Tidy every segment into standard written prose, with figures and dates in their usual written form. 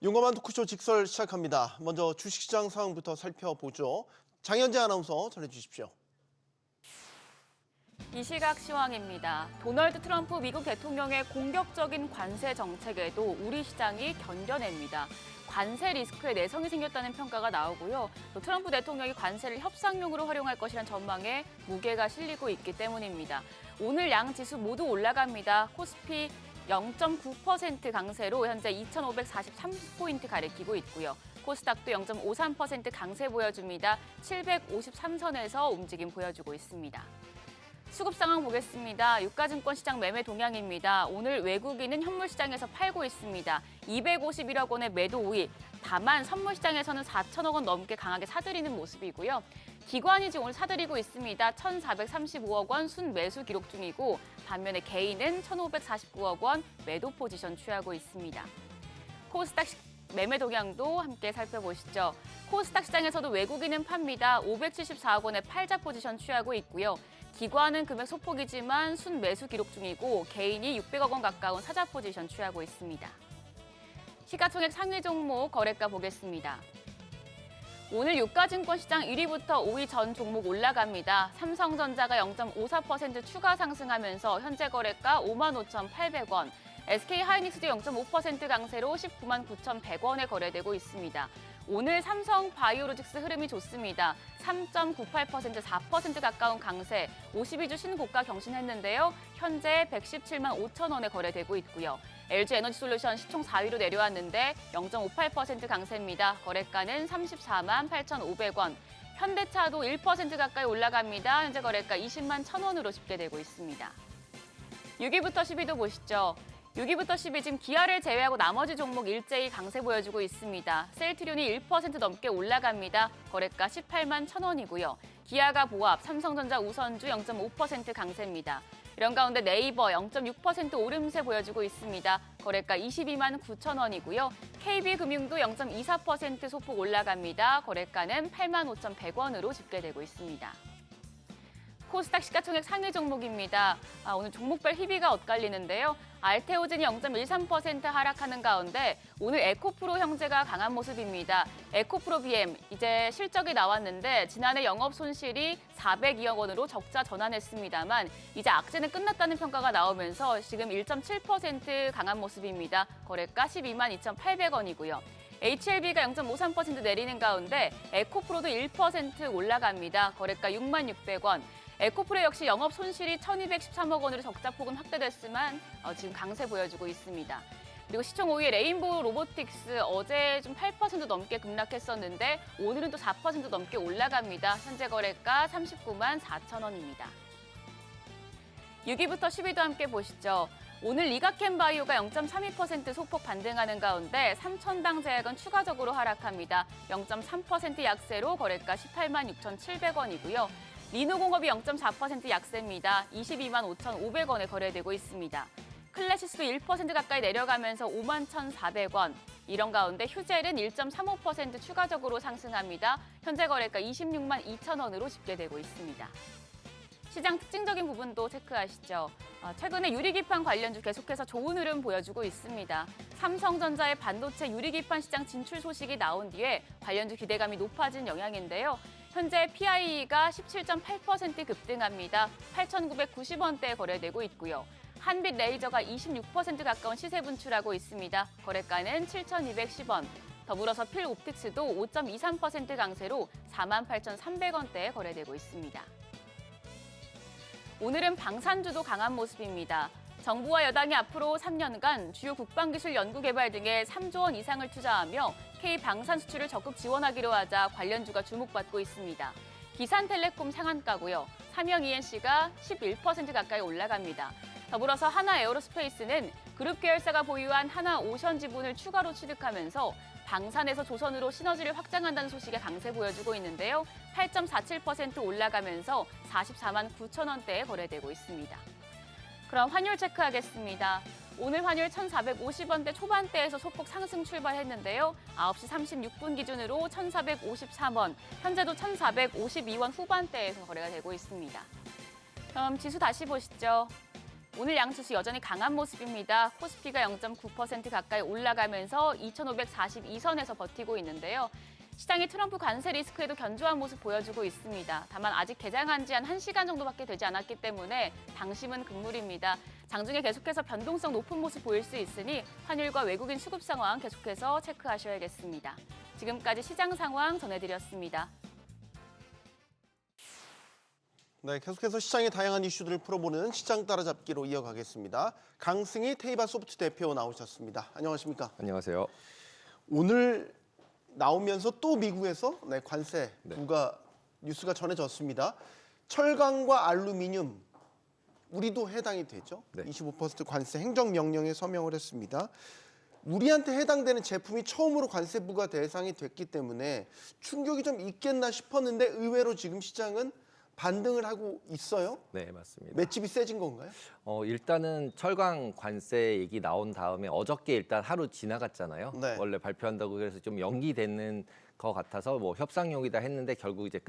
용감한 토크쇼 직설 시작합니다. 먼저 주식시장 상황부터 살펴보죠. 장현재 아나운서 전해주십시오. 이 시각 시황입니다. 도널드 트럼프 미국 대통령의 공격적인 관세 정책에도 우리 시장이 견뎌냅니다. 관세 리스크에 내성이 생겼다는 평가가 나오고요. 또 트럼프 대통령이 관세를 협상용으로 활용할 것이란 전망에 무게가 실리고 있기 때문입니다. 오늘 양 지수 모두 올라갑니다. 코스피 0.9% 강세로 현재 2,543포인트 가리키고 있고요. 코스닥도 0.53% 강세 보여줍니다. 753선에서 움직임 보여주고 있습니다. 수급 상황 보겠습니다. 유가증권 시장 매매 동향입니다. 오늘 외국인은 현물 시장에서 팔고 있습니다. 251억 원의 매도 우위. 다만 선물 시장에서는 4천억 원 넘게 강하게 사들이는 모습이고요. 기관이 지금 오늘 사들이고 있습니다. 1,435억 원 순매수 기록 중이고 반면에 개인은 1,549억 원 매도 포지션 취하고 있습니다. 코스닥 매매 동향도 함께 살펴보시죠. 코스닥 시장에서도 외국인은 팝니다. 574억 원의 팔자 포지션 취하고 있고요. 기관은 금액 소폭이지만 순매수 기록 중이고 개인이 600억 원 가까운 사자 포지션 취하고 있습니다. 시가총액 상위 종목 거래가 보겠습니다. 오늘 유가증권 시장 1위부터 5위 전 종목 올라갑니다. 삼성전자가 0.54% 추가 상승하면서 현재 거래가 55,800원, SK하이닉스도 0.5% 강세로 199,9,100원에 거래되고 있습니다. 오늘 삼성 바이오로직스 흐름이 좋습니다. 3.98%, 4% 가까운 강세, 52주 신고가 경신했는데요. 현재 117만5천원에 거래되고 있고요. LG 에너지솔루션 시총 4위로 내려왔는데 0.58% 강세입니다. 거래가는 34만 8,500원. 현대차도 1% 가까이 올라갑니다. 현재 거래가 20만 1,000원으로 집계되고 있습니다. 6위부터 10위도 보시죠. 6위부터 10위 지금 기아를 제외하고 나머지 종목 일제히 강세 보여주고 있습니다. 셀트리온이 1% 넘게 올라갑니다. 거래가 18만 1,000원이고요. 기아가 보합, 삼성전자 우선주 0.5% 강세입니다. 이런 가운데 네이버 0.6% 오름세 보여주고 있습니다. 거래가 22만 9,000원이고요. KB금융도 0.24% 소폭 올라갑니다. 거래가는 8만 5,100원으로 집계되고 있습니다. 코스닥 시가총액 상위 종목입니다. 오늘 종목별 희비가 엇갈리는데요. 알테오젠이 0.13% 하락하는 가운데 오늘 에코프로 형제가 강한 모습입니다. 에코프로 BM 이제 실적이 나왔는데 지난해 영업 손실이 402억 원으로 적자 전환했습니다만 이제 악재는 끝났다는 평가가 나오면서 지금 1.7% 강한 모습입니다. 거래가 12만 2,800원이고요. HLB가 0.53% 내리는 가운데 에코프로도 1% 올라갑니다. 거래가 6만 600원. 에코프로 역시 영업 손실이 1,213억 원으로 적자 폭은 확대됐지만 지금 강세 보여주고 있습니다. 그리고 시총 5위 레인보우 로보틱스 어제 좀 8% 넘게 급락했었는데 오늘은 또 4% 넘게 올라갑니다. 현재 거래가 39만 4천원입니다. 6위부터 10위도 함께 보시죠. 오늘 리가켄바이오가 0.32% 소폭 반등하는 가운데 삼천당 제약은 추가적으로 하락합니다. 0.3% 약세로 거래가 18만 6,700원이고요. 리노공업이 0.4% 약세입니다. 22만 5,500원에 거래되고 있습니다. 클래시스도 1% 가까이 내려가면서 5만 1,400원. 이런 가운데 휴젤은 1.35% 추가적으로 상승합니다. 현재 거래가 26만 2천원으로 집계되고 있습니다. 시장 특징적인 부분도 체크하시죠. 최근에 유리기판 관련주 계속해서 좋은 흐름 보여주고 있습니다. 삼성전자의 반도체 유리기판 시장 진출 소식이 나온 뒤에 관련주 기대감이 높아진 영향인데요. 현재 PIE가 17.8% 급등합니다. 8,990원대에 거래되고 있고요. 한빛 레이저가 26% 가까운 시세 분출하고 있습니다. 거래가는 7,210원. 더불어서 필옵틱스도 5.23% 강세로 48,300원대에 거래되고 있습니다. 오늘은 방산주도 강한 모습입니다. 정부와 여당이 앞으로 3년간 주요 국방기술 연구개발 등에 3조 원 이상을 투자하며 K방산 수출을 적극 지원하기로 하자 관련주가 주목받고 있습니다. 기산텔레콤 상한가고요. 삼영 ENC가 11% 가까이 올라갑니다. 더불어서 하나에어로스페이스는 그룹 계열사가 보유한 하나오션 지분을 추가로 취득하면서 방산에서 조선으로 시너지를 확장한다는 소식에 강세 보여주고 있는데요. 8.47% 올라가면서 44만 9천원대에 거래되고 있습니다. 그럼 환율 체크하겠습니다. 오늘 환율 1,450원대 초반대에서 소폭 상승 출발했는데요. 9시 36분 기준으로 1,453원, 현재도 1,452원 후반대에서 거래가 되고 있습니다. 그럼 지수 다시 보시죠. 오늘 양지수 여전히 강한 모습입니다. 코스피가 0.9% 가까이 올라가면서 2,542선에서 버티고 있는데요. 시장이 트럼프 관세 리스크에도 견조한 모습 보여주고 있습니다. 다만 아직 개장한 지 한 1시간 정도밖에 되지 않았기 때문에 방심은 금물입니다. 장중에 계속해서 변동성 높은 모습 보일 수 있으니 환율과 외국인 수급 상황 계속해서 체크하셔야겠습니다. 지금까지 시장 상황 전해드렸습니다. 네, 계속해서 시장의 다양한 이슈들을 풀어보는 시장 따라잡기로 이어가겠습니다. 강승희 테이바 소프트 대표 나오셨습니다. 안녕하십니까? 안녕하세요. 오늘 나오면서 또 미국에서 관세 부과 뉴스가 전해졌습니다. 철강과 알루미늄 우리도 해당이 되죠. 네. 25% 관세 행정명령에 서명을 했습니다. 우리한테 해당되는 제품이 처음으로 관세 부과 대상이 됐기 때문에 충격이 좀 있겠나 싶었는데 의외로 지금 시장은 반등을 하고 있어요. 네, 맞습니다. 맷집이 세진 건가요? 일단은 철강 관세 얘기 나온 다음에 어저께 일단 하루 지나갔잖아요. 네. 원래 발표한다고 그래서 좀 연기되는 것 같아서 뭐 협상용이다 했는데 결국 이제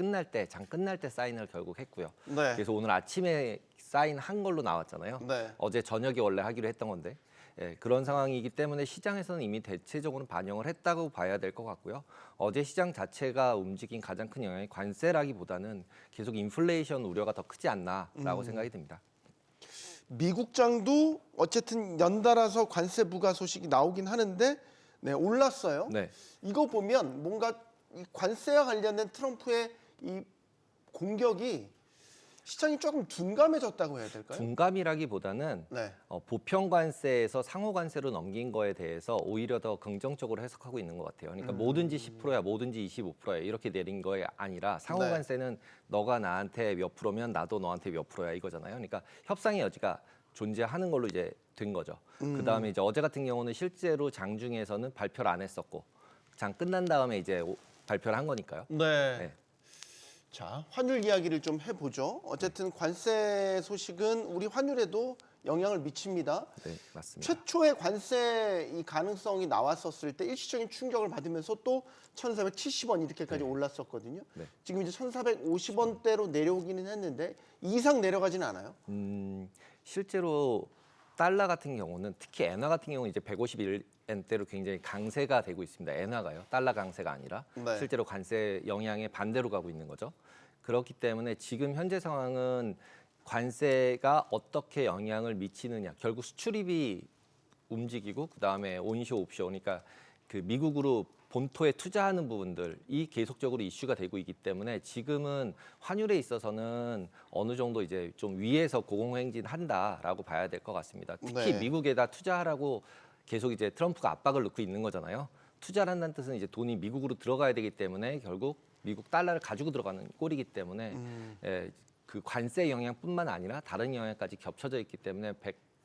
장 끝날 때 사인을 결국 했고요. 네. 그래서 오늘 아침에 사인한 걸로 나왔잖아요. 네. 어제 저녁에 원래 하기로 했던 건데. 예, 그런 상황이기 때문에 시장에서는 이미 대체적으로 반영을 했다고 봐야 될 것 같고요. 어제 시장 자체가 움직인 가장 큰 영향이 관세라기보다는 계속 인플레이션 우려가 더 크지 않나라고 생각이 듭니다. 미국장도 어쨌든 연달아서 관세 부과 소식이 나오긴 하는데 올랐어요. 네. 이거 보면 뭔가 이 관세와 관련된 트럼프의 이 공격이 시장이 조금 둔감해졌다고 해야 될까요? 둔감이라기보다는 네. 보편 관세에서 상호 관세로 넘긴 거에 대해서 오히려 더 긍정적으로 해석하고 있는 것 같아요. 그러니까 뭐든지 10%야, 뭐든지 25%야 이렇게 내린 거에 아니라 상호 네. 관세는 너가 나한테 몇 프로면 나도 너한테 몇 프로야 이거잖아요. 그러니까 협상의 여지가 존재하는 걸로 이제 된 거죠. 그다음에 이제 어제 같은 경우는 실제로 장중에서는 발표를 안 했었고 장 끝난 다음에 이제 발표를 한 거니까요. 네. 네. 자, 환율 이야기를 좀 해보죠. 어쨌든 관세 소식은 우리 환율에도 영향을 미칩니다. 네, 맞습니다. 최초의 관세 이 가능성이 나왔었을 때 일시적인 충격을 받으면서 또 1,470원 이렇게까지 올랐었거든요. 네. 지금 이제 1,450원대로 내려오기는 했는데 이상 내려가지는 않아요. 실제로 달러 같은 경우는 특히 엔화 같은 경우는 이제 151엔대로 굉장히 강세가 되고 있습니다. 엔화가요. 달러 강세가 아니라 네. 실제로 관세 영향에 반대로 가고 있는 거죠. 그렇기 때문에 지금 현재 상황은 관세가 어떻게 영향을 미치느냐. 결국 수출입이 움직이고 그다음에 온쇼 옵쇼 그러니까 그 미국으로 본토에 투자하는 부분들이 계속적으로 이슈가 되고 있기 때문에 지금은 환율에 있어서는 어느 정도 이제 좀 위에서 고공행진한다라고 봐야 될 것 같습니다. 특히 네. 미국에다 투자하라고 계속 이제 트럼프가 압박을 넣고 있는 거잖아요. 투자를 한다는 뜻은 이제 돈이 미국으로 들어가야 되기 때문에 결국 미국 달러를 가지고 들어가는 꼴이기 때문에 그 관세 영향뿐만 아니라 다른 영향까지 겹쳐져 있기 때문에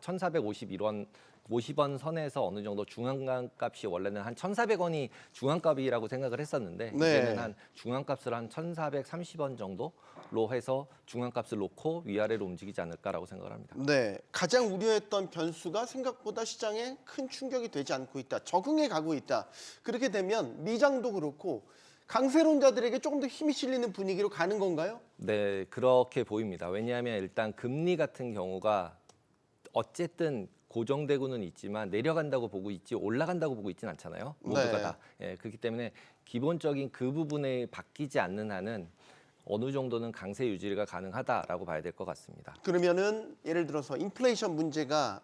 1,451원 50원 선에서 어느 정도 중앙값이 원래는 한 1,400원이 중앙값이라고 생각을 했었는데 네. 이제는 한 중앙값을 한 1,430원 정도로 해서 중앙값을 놓고 위아래로 움직이지 않을까라고 생각을 합니다. 네, 가장 우려했던 변수가 생각보다 시장에 큰 충격이 되지 않고 있다. 적응해 가고 있다. 그렇게 되면 미장도 그렇고 강세론자들에게 조금 더 힘이 실리는 분위기로 가는 건가요? 네, 그렇게 보입니다. 왜냐하면 일단 금리 같은 경우가 어쨌든 고정되고는 있지만 내려간다고 보고 있지 올라간다고 보고 있지는 않잖아요. 모두가 네. 다. 예, 그렇기 때문에 기본적인 그 부분에 바뀌지 않는 한은 어느 정도는 강세 유지가 가능하다라고 봐야 될 것 같습니다. 그러면은 예를 들어서 인플레이션 문제가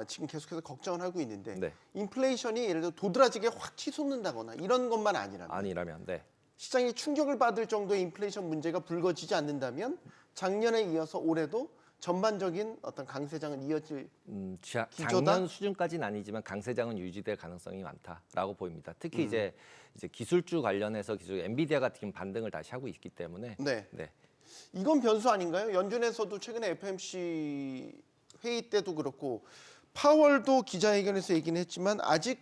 지금 계속해서 걱정을 하고 있는데 네. 인플레이션이 예를 들어 도드라지게 확 치솟는다거나 이런 것만 아니라면 네. 시장이 충격을 받을 정도의 인플레이션 문제가 불거지지 않는다면 작년에 이어서 올해도 전반적인 어떤 강세장은 이어질 기조다? 작년 수준까지는 아니지만 강세장은 유지될 가능성이 많다라고 보입니다. 특히 이제 기술주 관련해서 기술 엔비디아 같은 반등을 다시 하고 있기 때문에 네. 네. 이건 변수 아닌가요? 연준에서도 최근에 FOMC 회의 때도 그렇고 파월도 기자회견에서 얘기는 했지만 아직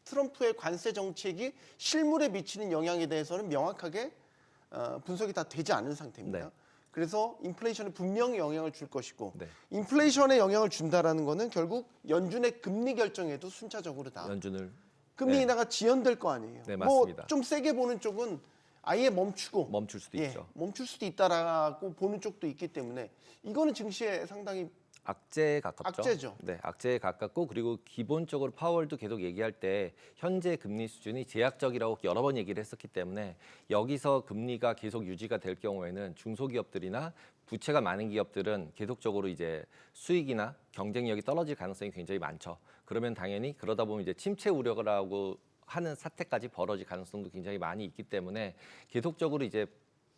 트럼프의 관세 정책이 실물에 미치는 영향에 대해서는 명확하게 분석이 다 되지 않은 상태입니다. 네. 그래서 인플레이션에 분명히 영향을 줄 것이고 네. 인플레이션에 영향을 준다라는 거는 결국 연준의 금리 결정에도 순차적으로 다 연준을 금리 네. 인하가 지연될 거 아니에요. 네, 뭐 맞습니다. 좀 세게 보는 쪽은 아예 멈추고 멈출 수도 있죠. 멈출 수도 있다라고 보는 쪽도 있기 때문에 이거는 증시에 상당히 악재에 가깝죠. 악재죠. 네, 악재에 가깝고 그리고 기본적으로 파월도 계속 얘기할 때 현재 금리 수준이 제약적이라고 여러 번 얘기를 했었기 때문에 여기서 금리가 계속 유지가 될 경우에는 중소기업들이나 부채가 많은 기업들은 계속적으로 이제 수익이나 경쟁력이 떨어질 가능성이 굉장히 많죠. 그러면 당연히 그러다 보면 이제 침체 우려를 하고 하는 사태까지 벌어질 가능성도 굉장히 많이 있기 때문에 계속적으로 이제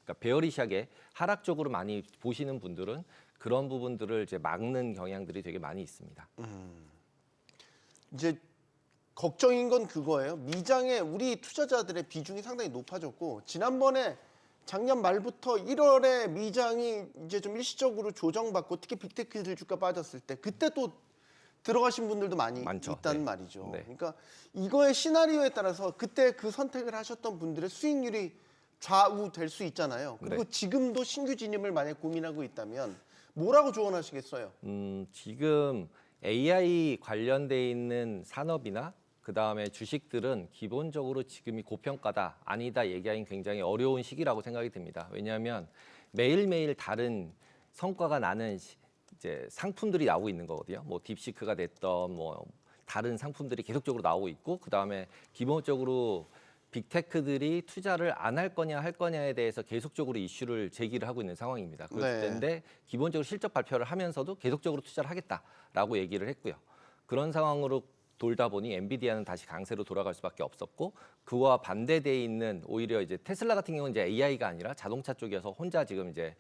그러니까 베어리시하게 하락적으로 많이 보시는 분들은 그런 부분들을 이제 막는 경향들이 되게 많이 있습니다. 이제 걱정인 건 그거예요. 미장에 우리 투자자들의 비중이 상당히 높아졌고 지난번에 작년 말부터 1월에 미장이 이제 좀 일시적으로 조정받고 특히 빅테크들 주가 빠졌을 때 그때 또 들어가신 분들도 많이 많죠. 있다는 네. 말이죠. 네. 그러니까 이거의 시나리오에 따라서 그때 그 선택을 하셨던 분들의 수익률이 좌우될 수 있잖아요. 그리고 네. 지금도 신규 진입을 만약 고민하고 있다면 뭐라고 조언하시겠어요? 지금 AI 관련돼 있는 산업이나 그 다음에 주식들은 기본적으로 지금이 고평가다 아니다 얘기하기는 굉장히 어려운 시기라고 생각이 듭니다. 왜냐하면 매일매일 다른 성과가 나는 이제 상품들이 나오고 있는 거거든요. 뭐 딥시크가 됐던 뭐 다른 상품들이 계속적으로 나오고 있고 그 다음에 기본적으로 빅테크들이 투자를 안 할 거냐 할 거냐에 대해서 계속적으로 이슈를 제기를 하고 있는 상황입니다. 그럴 네. 텐데 기본적으로 실적 발표를 하면서도 계속적으로 투자를 하겠다라고 얘기를 했고요. 그런 상황으로 돌다 보니 엔비디아는 다시 강세로 돌아갈 수밖에 없었고 그와 반대돼 있는 오히려 이제 테슬라 같은 경우는 이제 AI가 아니라 자동차 쪽이어서 혼자 지금 이제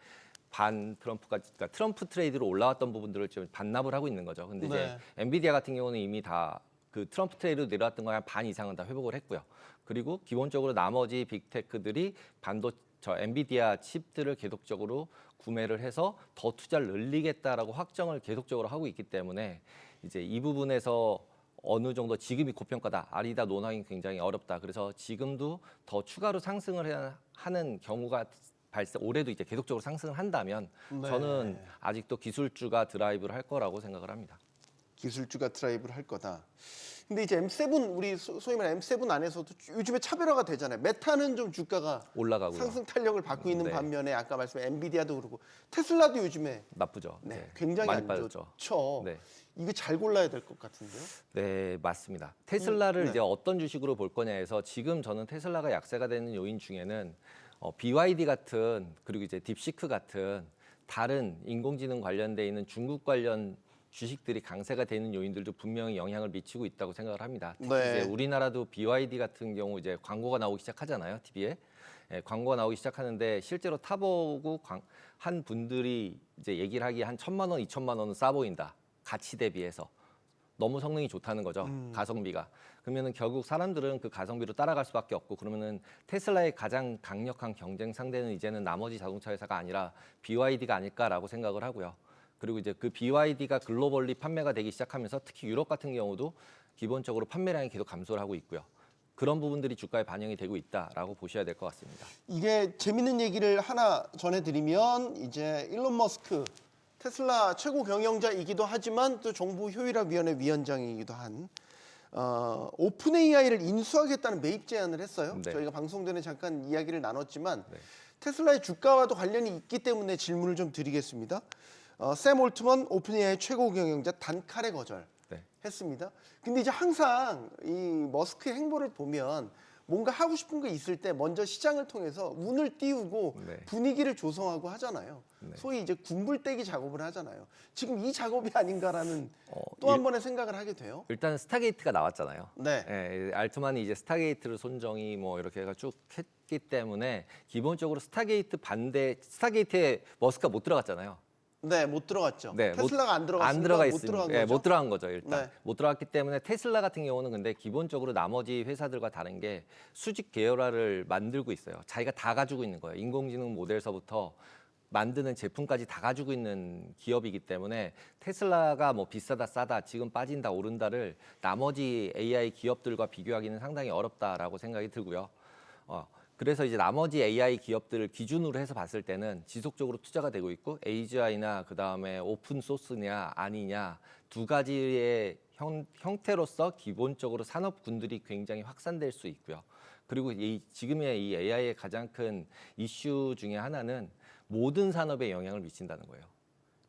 반 트럼프가 그러니까 트럼프 트레이드로 올라왔던 부분들을 좀 반납을 하고 있는 거죠. 근데 이제 네. 엔비디아 같은 경우는 이미 다 그 트럼프 트레이드로 내려왔던 거 한 반 이상은 다 회복을 했고요. 그리고 기본적으로 나머지 빅테크들이 엔비디아 칩들을 계속적으로 구매를 해서 더 투자를 늘리겠다라고 확정을 계속적으로 하고 있기 때문에 이제 이 부분에서 어느 정도 지금이 고평가다 아니다 논하기 굉장히 어렵다. 그래서 지금도 더 추가로 상승을 하는 경우가 올해도 이제 계속적으로 상승을 한다면 네. 저는 아직도 기술주가 드라이브를 할 거라고 생각을 합니다. 기술주가 드라이브를 할 거다. 근데 이제 M7 우리 소위 말하는 M7 안에서도 요즘에 차별화가 되잖아요. 메타는 좀 주가가 올라가고요. 상승 탄력을 받고 있는 네. 반면에 아까 말씀한 엔비디아도 그렇고 테슬라도 요즘에 나쁘죠. 네, 굉장히 많이 안 빠졌죠. 좋죠. 네. 이거 잘 골라야 될 것 같은데요. 네, 맞습니다. 테슬라를 네. 이제 어떤 주식으로 볼 거냐에서 지금 저는 테슬라가 약세가 되는 요인 중에는 BYD 같은 그리고 이제 딥시크 같은 다른 인공지능 관련돼 있는 중국 관련 주식들이 강세가 되는 요인들도 분명히 영향을 미치고 있다고 생각을 합니다. 특히 네. 이제 우리나라도 BYD 같은 경우 이제 광고가 나오기 시작하잖아요, TV에. 예, 광고가 나오기 시작하는데 실제로 타보고 한 분들이 이제 얘기를 하기에 한 1,000만 원, 2,000만 원은 싸 보인다. 가치 대비해서. 너무 성능이 좋다는 거죠. 가성비가. 그러면은 결국 사람들은 그 가성비로 따라갈 수밖에 없고 그러면은 테슬라의 가장 강력한 경쟁 상대는 이제는 나머지 자동차 회사가 아니라 BYD가 아닐까라고 생각을 하고요. 그리고 이제 그 BYD가 글로벌리 판매가 되기 시작하면서 특히 유럽 같은 경우도 기본적으로 판매량이 계속 감소를 하고 있고요. 그런 부분들이 주가에 반영이 되고 있다라고 보셔야 될 것 같습니다. 이게 재밌는 얘기를 하나 전해드리면 이제 일론 머스크 테슬라 최고 경영자이기도 하지만 또 정부 효율화위원회 위원장이기도 한 오픈 AI를 인수하겠다는 매입 제안을 했어요. 네. 저희가 방송 전에 잠깐 이야기를 나눴지만 네. 테슬라의 주가와도 관련이 있기 때문에 질문을 좀 드리겠습니다. 샘 올트먼 오픈 AI 최고 경영자 단칼에 거절. 네. 했습니다. 근데 이제 항상 이 머스크의 행보를 보면 뭔가 하고 싶은 거 있을 때 먼저 시장을 통해서 운을 띄우고 네. 분위기를 조성하고 하잖아요. 네. 소위 이제 군불떼기 작업을 하잖아요. 지금 이 작업이 아닌가라는 또 일- 한 번의 생각을 하게 돼요. 일단 스타게이트가 나왔잖아요. 네. 예, 알트만이 이제 스타게이트를 손정이 뭐 이렇게 해가 쭉 했기 때문에 기본적으로 스타게이트에 머스크가 못 들어갔잖아요. 네, 못 들어갔죠. 네, 테슬라가 안 들어갔으니까 안 들어가 못 있습니다. 들어간 예, 거죠. 못 들어간 거죠 일단. 네. 못 들어갔기 때문에 테슬라 같은 경우는 근데 기본적으로 나머지 회사들과 다른 게 수직 계열화를 만들고 있어요. 자기가 다 가지고 있는 거예요. 인공지능 모델서부터 만드는 제품까지 다 가지고 있는 기업이기 때문에 테슬라가 뭐 비싸다 싸다 지금 빠진다 오른다를 나머지 AI 기업들과 비교하기는 상당히 어렵다라고 생각이 들고요. 그래서 이제 나머지 AI 기업들을 기준으로 해서 봤을 때는 지속적으로 투자가 되고 있고 AGI나 그 다음에 오픈 소스냐 아니냐 두 가지의 형태로서 기본적으로 산업군들이 굉장히 확산될 수 있고요. 그리고 지금의 이 AI의 가장 큰 이슈 중에 하나는 모든 산업에 영향을 미친다는 거예요.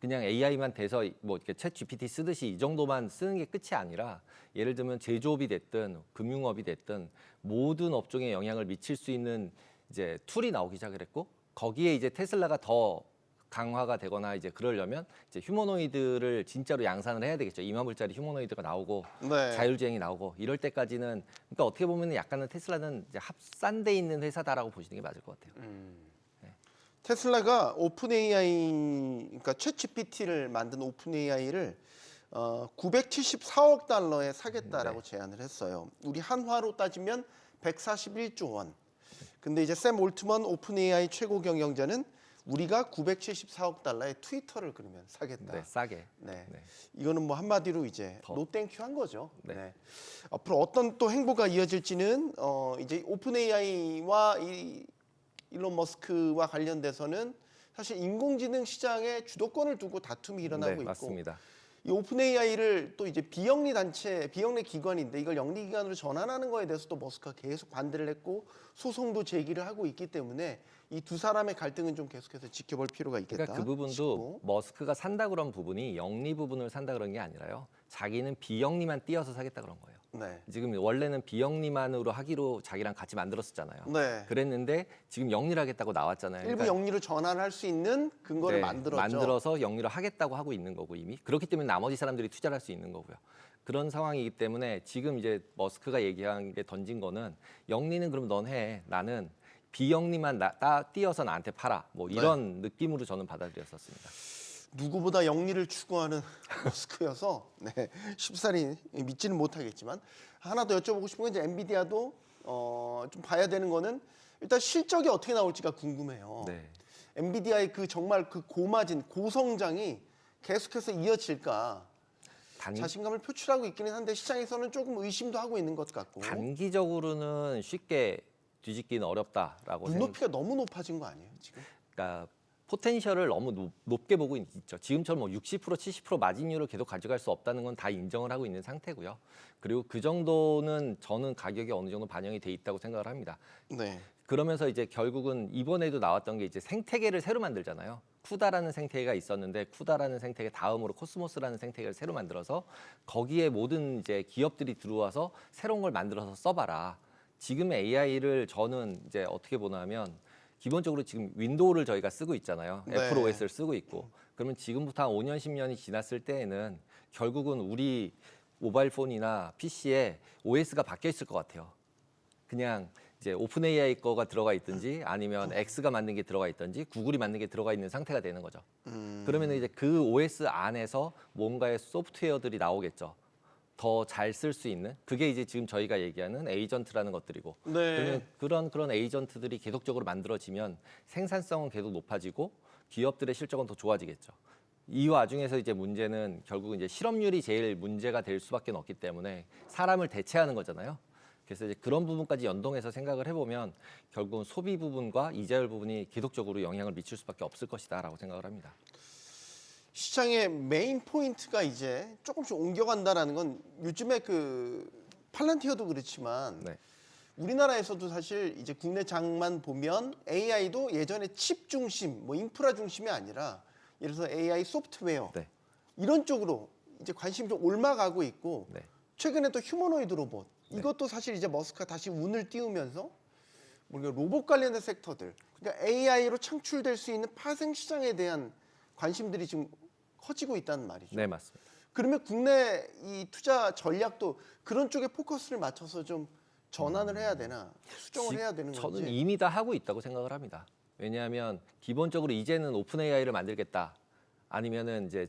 그냥 AI만 돼서 뭐 이렇게 챗 GPT 쓰듯이 이 정도만 쓰는 게 끝이 아니라 예를 들면 제조업이 됐든 금융업이 됐든 모든 업종에 영향을 미칠 수 있는 이제 툴이 나오기 시작을 했고 거기에 이제 테슬라가 더 강화가 되거나 이제 그러려면 이제 휴머노이드를 진짜로 양산을 해야 되겠죠. 2만 불짜리 휴머노이드가 나오고 네. 자율주행이 나오고 이럴 때까지는 그러니까 어떻게 보면 약간은 테슬라는 이제 합산돼 있는 회사다라고 보시는 게 맞을 것 같아요. 테슬라가 오픈 AI, 그러니까 챗 GPT를 만든 오픈 AI를 974억 달러에 사겠다라고 제안을 했어요. 우리 한화로 따지면 141조 원. 근데 이제 샘 올트먼 오픈 AI 최고 경영자는 우리가 974억 달러의 트위터를 그러면 사겠다. 네, 싸게. 네. 네. 이거는 뭐 한마디로 이제 더. 노땡큐 한 거죠. 네. 네. 앞으로 어떤 또 행보가 이어질지는 이제 오픈 AI와 이 일론 머스크와 관련돼서는 사실 인공지능 시장의 주도권을 두고 다툼이 일어나고 네, 있고 맞습니다. 이 오픈 AI를 또 이제 비영리 단체, 비영리 기관인데 이걸 영리 기관으로 전환하는 거에 대해서 또 머스크가 계속 반대를 했고 소송도 제기를 하고 있기 때문에 이 두 사람의 갈등은 좀 계속해서 지켜볼 필요가 있겠다. 그러니까 그 부분도 싶고. 머스크가 산다 그런 부분이 영리 부분을 산다 그런 게 아니라요. 자기는 비영리만 띄어서 사겠다 그런 거예요. 네. 지금 원래는 비영리만으로 하기로 자기랑 같이 만들었었잖아요. 네. 그랬는데 지금 영리를 하겠다고 나왔잖아요. 일부 영리로 전환할 수 있는 근거를 네, 만들었죠. 만들어서 영리를 하겠다고 하고 있는 거고 이미 그렇기 때문에 나머지 사람들이 투자를 할 수 있는 거고요. 그런 상황이기 때문에 지금 이제 머스크가 얘기한 게 던진 거는 영리는 그럼 넌 해. 나는 비영리만 띄어서 나한테 팔아. 뭐 이런 느낌으로 저는 받아들였었습니다. 누구보다 영리를 추구하는 머스크여서 네, 쉽사리 믿지는 못하겠지만 하나 더 여쭤보고 싶은 건 이제 엔비디아도 좀 봐야 되는 거는 일단 실적이 어떻게 나올지가 궁금해요. 네. 엔비디아의 그 정말 그 고마진 고성장이 계속해서 이어질까 자신감을 표출하고 있기는 한데 시장에서는 조금 의심도 하고 있는 것 같고 단기적으로는 쉽게 뒤집기는 어렵다라고 눈높이가 너무 높아진 거 아니에요 지금? 그러니까 포텐셜을 너무 높게 보고 있죠. 지금처럼 뭐 60%, 70% 마진율을 계속 가져갈 수 없다는 건 다 인정을 하고 있는 상태고요. 그리고 그 정도는 저는 가격이 어느 정도 반영이 돼 있다고 생각을 합니다. 네. 그러면서 이제 결국은 이번에도 나왔던 게 이제 생태계를 새로 만들잖아요. 쿠다라는 생태계가 있었는데 쿠다라는 생태계 다음으로 코스모스라는 생태계를 새로 만들어서 거기에 모든 이제 기업들이 들어와서 새로운 걸 만들어서 써봐라. 지금의 AI를 저는 이제 어떻게 보냐면 기본적으로 지금 윈도우를 저희가 쓰고 있잖아요. 네. 애플 OS를 쓰고 있고. 그러면 지금부터 한 5년, 10년이 지났을 때에는 결국은 우리 모바일 폰이나 PC에 OS가 바뀌어 있을 것 같아요. 그냥 이제 오픈 AI 거가 들어가 있든지 아니면 X가 만든 게 들어가 있든지 구글이 만든 게 들어가 있는 상태가 되는 거죠. 그러면 이제 그 OS 안에서 뭔가의 소프트웨어들이 나오겠죠. 더 잘 쓸 수 있는 그게 이제 지금 저희가 얘기하는 에이전트라는 것들이고 네. 그러면 그런 에이전트들이 계속적으로 만들어지면 생산성은 계속 높아지고 기업들의 실적은 더 좋아지겠죠. 이 와중에서 이제 문제는 결국 이제 실업률이 제일 문제가 될 수밖에 없기 때문에 사람을 대체하는 거잖아요. 그래서 이제 그런 부분까지 연동해서 생각을 해보면 결국은 소비 부분과 이자율 부분이 계속적으로 영향을 미칠 수밖에 없을 것이다라고 생각을 합니다. 시장의 메인 포인트가 이제 조금씩 옮겨간다라는 건 요즘에 그 팔란티어도 그렇지만 네. 우리나라에서도 사실 이제 국내 장만 보면 AI도 예전에 칩 중심, 뭐 인프라 중심이 아니라 예를 들어서 AI 소프트웨어 네. 이런 쪽으로 이제 관심이 좀 올라가고 있고 네. 최근에 또 휴머노이드 로봇 이것도 사실 이제 머스크가 다시 운을 띄우면서 우리가 로봇 관련된 섹터들 그러니까 AI로 창출될 수 있는 파생 시장에 대한 관심들이 지금 커지고 있다는 말이죠. 네, 맞습니다. 그러면 국내 이 투자 전략도 그런 쪽에 포커스를 맞춰서 좀 전환을 해야 되나 수정을 해야 되는 저는 건지. 이미 다 하고 있다고 생각을 합니다. 왜냐하면 기본적으로 이제는 오픈 AI를 만들겠다 아니면은 이제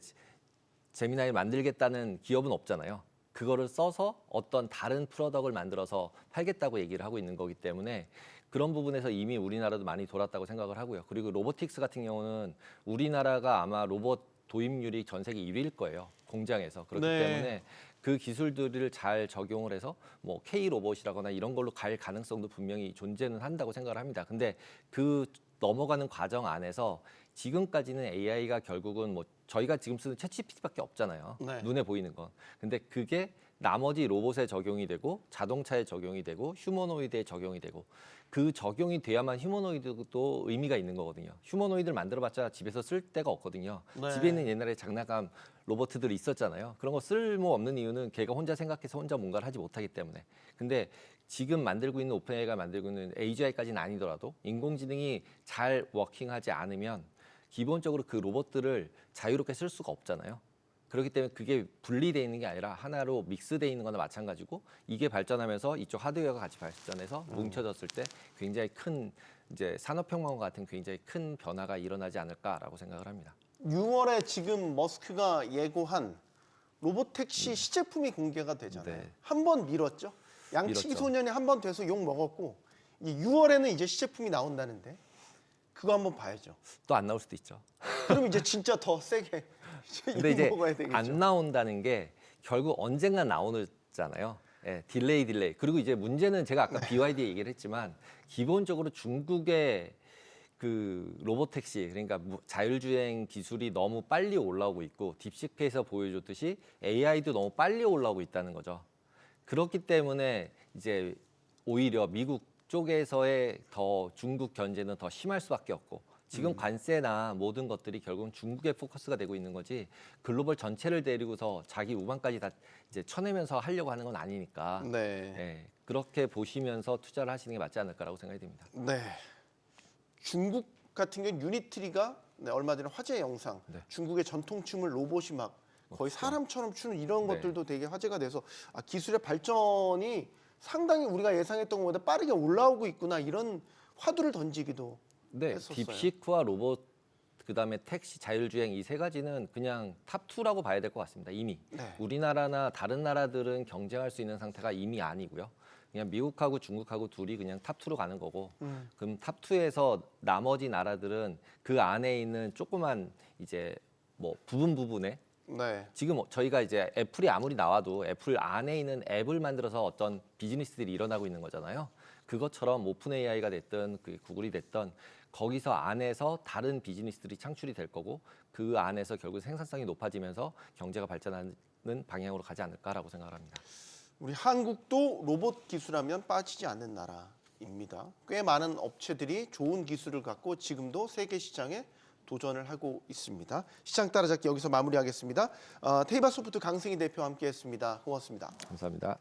제미나이를 만들겠다는 기업은 없잖아요. 그거를 써서 어떤 다른 프로덕트를 만들어서 팔겠다고 얘기를 하고 있는 거기 때문에 그런 부분에서 이미 우리나라도 많이 돌았다고 생각을 하고요. 그리고 로보틱스 같은 경우는 우리나라가 아마 로봇 도입률이 전 세계 1위일 거예요. 공장에서. 그렇기 네. 때문에 그 기술들을 잘 적용을 해서 뭐 K 로봇이라거나 이런 걸로 갈 가능성도 분명히 존재는 한다고 생각을 합니다. 근데 그 넘어가는 과정 안에서 지금까지는 AI가 결국은 뭐 저희가 지금 쓰는 챗GPT밖에 없잖아요. 네. 눈에 보이는 건. 근데 그게 나머지 로봇에 적용이 되고 자동차에 적용이 되고 휴머노이드에 적용이 되고 그 적용이 돼야만 휴머노이드도 의미가 있는 거거든요. 휴머노이드를 만들어봤자 집에서 쓸 데가 없거든요. 네. 집에 있는 옛날에 장난감 로봇들이 있었잖아요. 그런 거 쓸모 없는 이유는 걔가 혼자 생각해서 혼자 뭔가를 하지 못하기 때문에. 근데 지금 만들고 있는 오픈AI가 만들고 있는 AGI까지는 아니더라도 인공지능이 잘 워킹하지 않으면 기본적으로 그 로봇들을 자유롭게 쓸 수가 없잖아요. 그렇기 때문에 그게 분리되어 있는 게 아니라 하나로 믹스되어 있는 거나 마찬가지고 이게 발전하면서 이쪽 하드웨어가 같이 발전해서 뭉쳐졌을 때 굉장히 큰 이제 산업혁명과 같은 굉장히 큰 변화가 일어나지 않을까라고 생각을 합니다. 6월에 지금 머스크가 예고한 로봇 택시 시제품이 공개가 되잖아요. 네. 한 번 미뤘죠. 양치기 미뤘죠. 소년이 한 번 돼서 욕 먹었고 이제 6월에는 이제 시제품이 나온다는데 그거 한번 봐야죠. 또 안 나올 수도 있죠. 그럼 이제 진짜 더 세게 근데 이제 먹어야 되겠죠. 안 나온다는 게 결국 언젠가 나오잖아요. 예, 딜레이. 그리고 이제 문제는 제가 아까 BYD 얘기를 했지만 기본적으로 중국의 그 로봇 택시 그러니까 자율주행 기술이 너무 빨리 올라오고 있고 딥시크에서 보여줬듯이 AI도 너무 빨리 올라오고 있다는 거죠. 그렇기 때문에 이제 오히려 미국 쪽에서의 더 중국 견제는 더 심할 수밖에 없고 지금 관세나 모든 것들이 결국은 중국에 포커스가 되고 있는 거지 글로벌 전체를 데리고서 자기 우방까지 다 이제 쳐내면서 하려고 하는 건 아니니까 네. 예, 그렇게 보시면서 투자를 하시는 게 맞지 않을까라고 생각이 듭니다. 네. 중국 같은 경우 유니트리가 얼마 전에 화제 영상 네. 중국의 전통춤을 로봇이 막 거의 사람처럼 추는 이런 네. 것들도 되게 화제가 돼서 기술의 발전이 상당히 우리가 예상했던 것보다 빠르게 올라오고 있구나 이런 화두를 던지기도 네, 했었어요. 딥시크와 로봇 그다음에 택시 자율주행 이 세 가지는 그냥 탑2라고 봐야 될 것 같습니다. 이미 네. 우리나라나 다른 나라들은 경쟁할 수 있는 상태가 이미 아니고요. 그냥 미국하고 중국하고 둘이 그냥 탑2로 가는 거고 그럼 탑2에서 나머지 나라들은 그 안에 있는 조그만 이제 뭐 부분에 네. 지금 저희가 이제 애플이 아무리 나와도 애플 안에 있는 앱을 만들어서 어떤 비즈니스들이 일어나고 있는 거잖아요. 그것처럼 오픈 AI가 됐든 그 구글이 됐든 거기서 안에서 다른 비즈니스들이 창출이 될 거고 그 안에서 결국 생산성이 높아지면서 경제가 발전하는 방향으로 가지 않을까라고 생각을 합니다. 우리 한국도 로봇 기술하면 빠지지 않는 나라입니다. 꽤 많은 업체들이 좋은 기술을 갖고 지금도 세계 시장에 도전을 하고 있습니다. 시장 따라잡기 여기서 마무리하겠습니다. 테이바 소프트 강승희 대표와 함께했습니다. 고맙습니다. 감사합니다.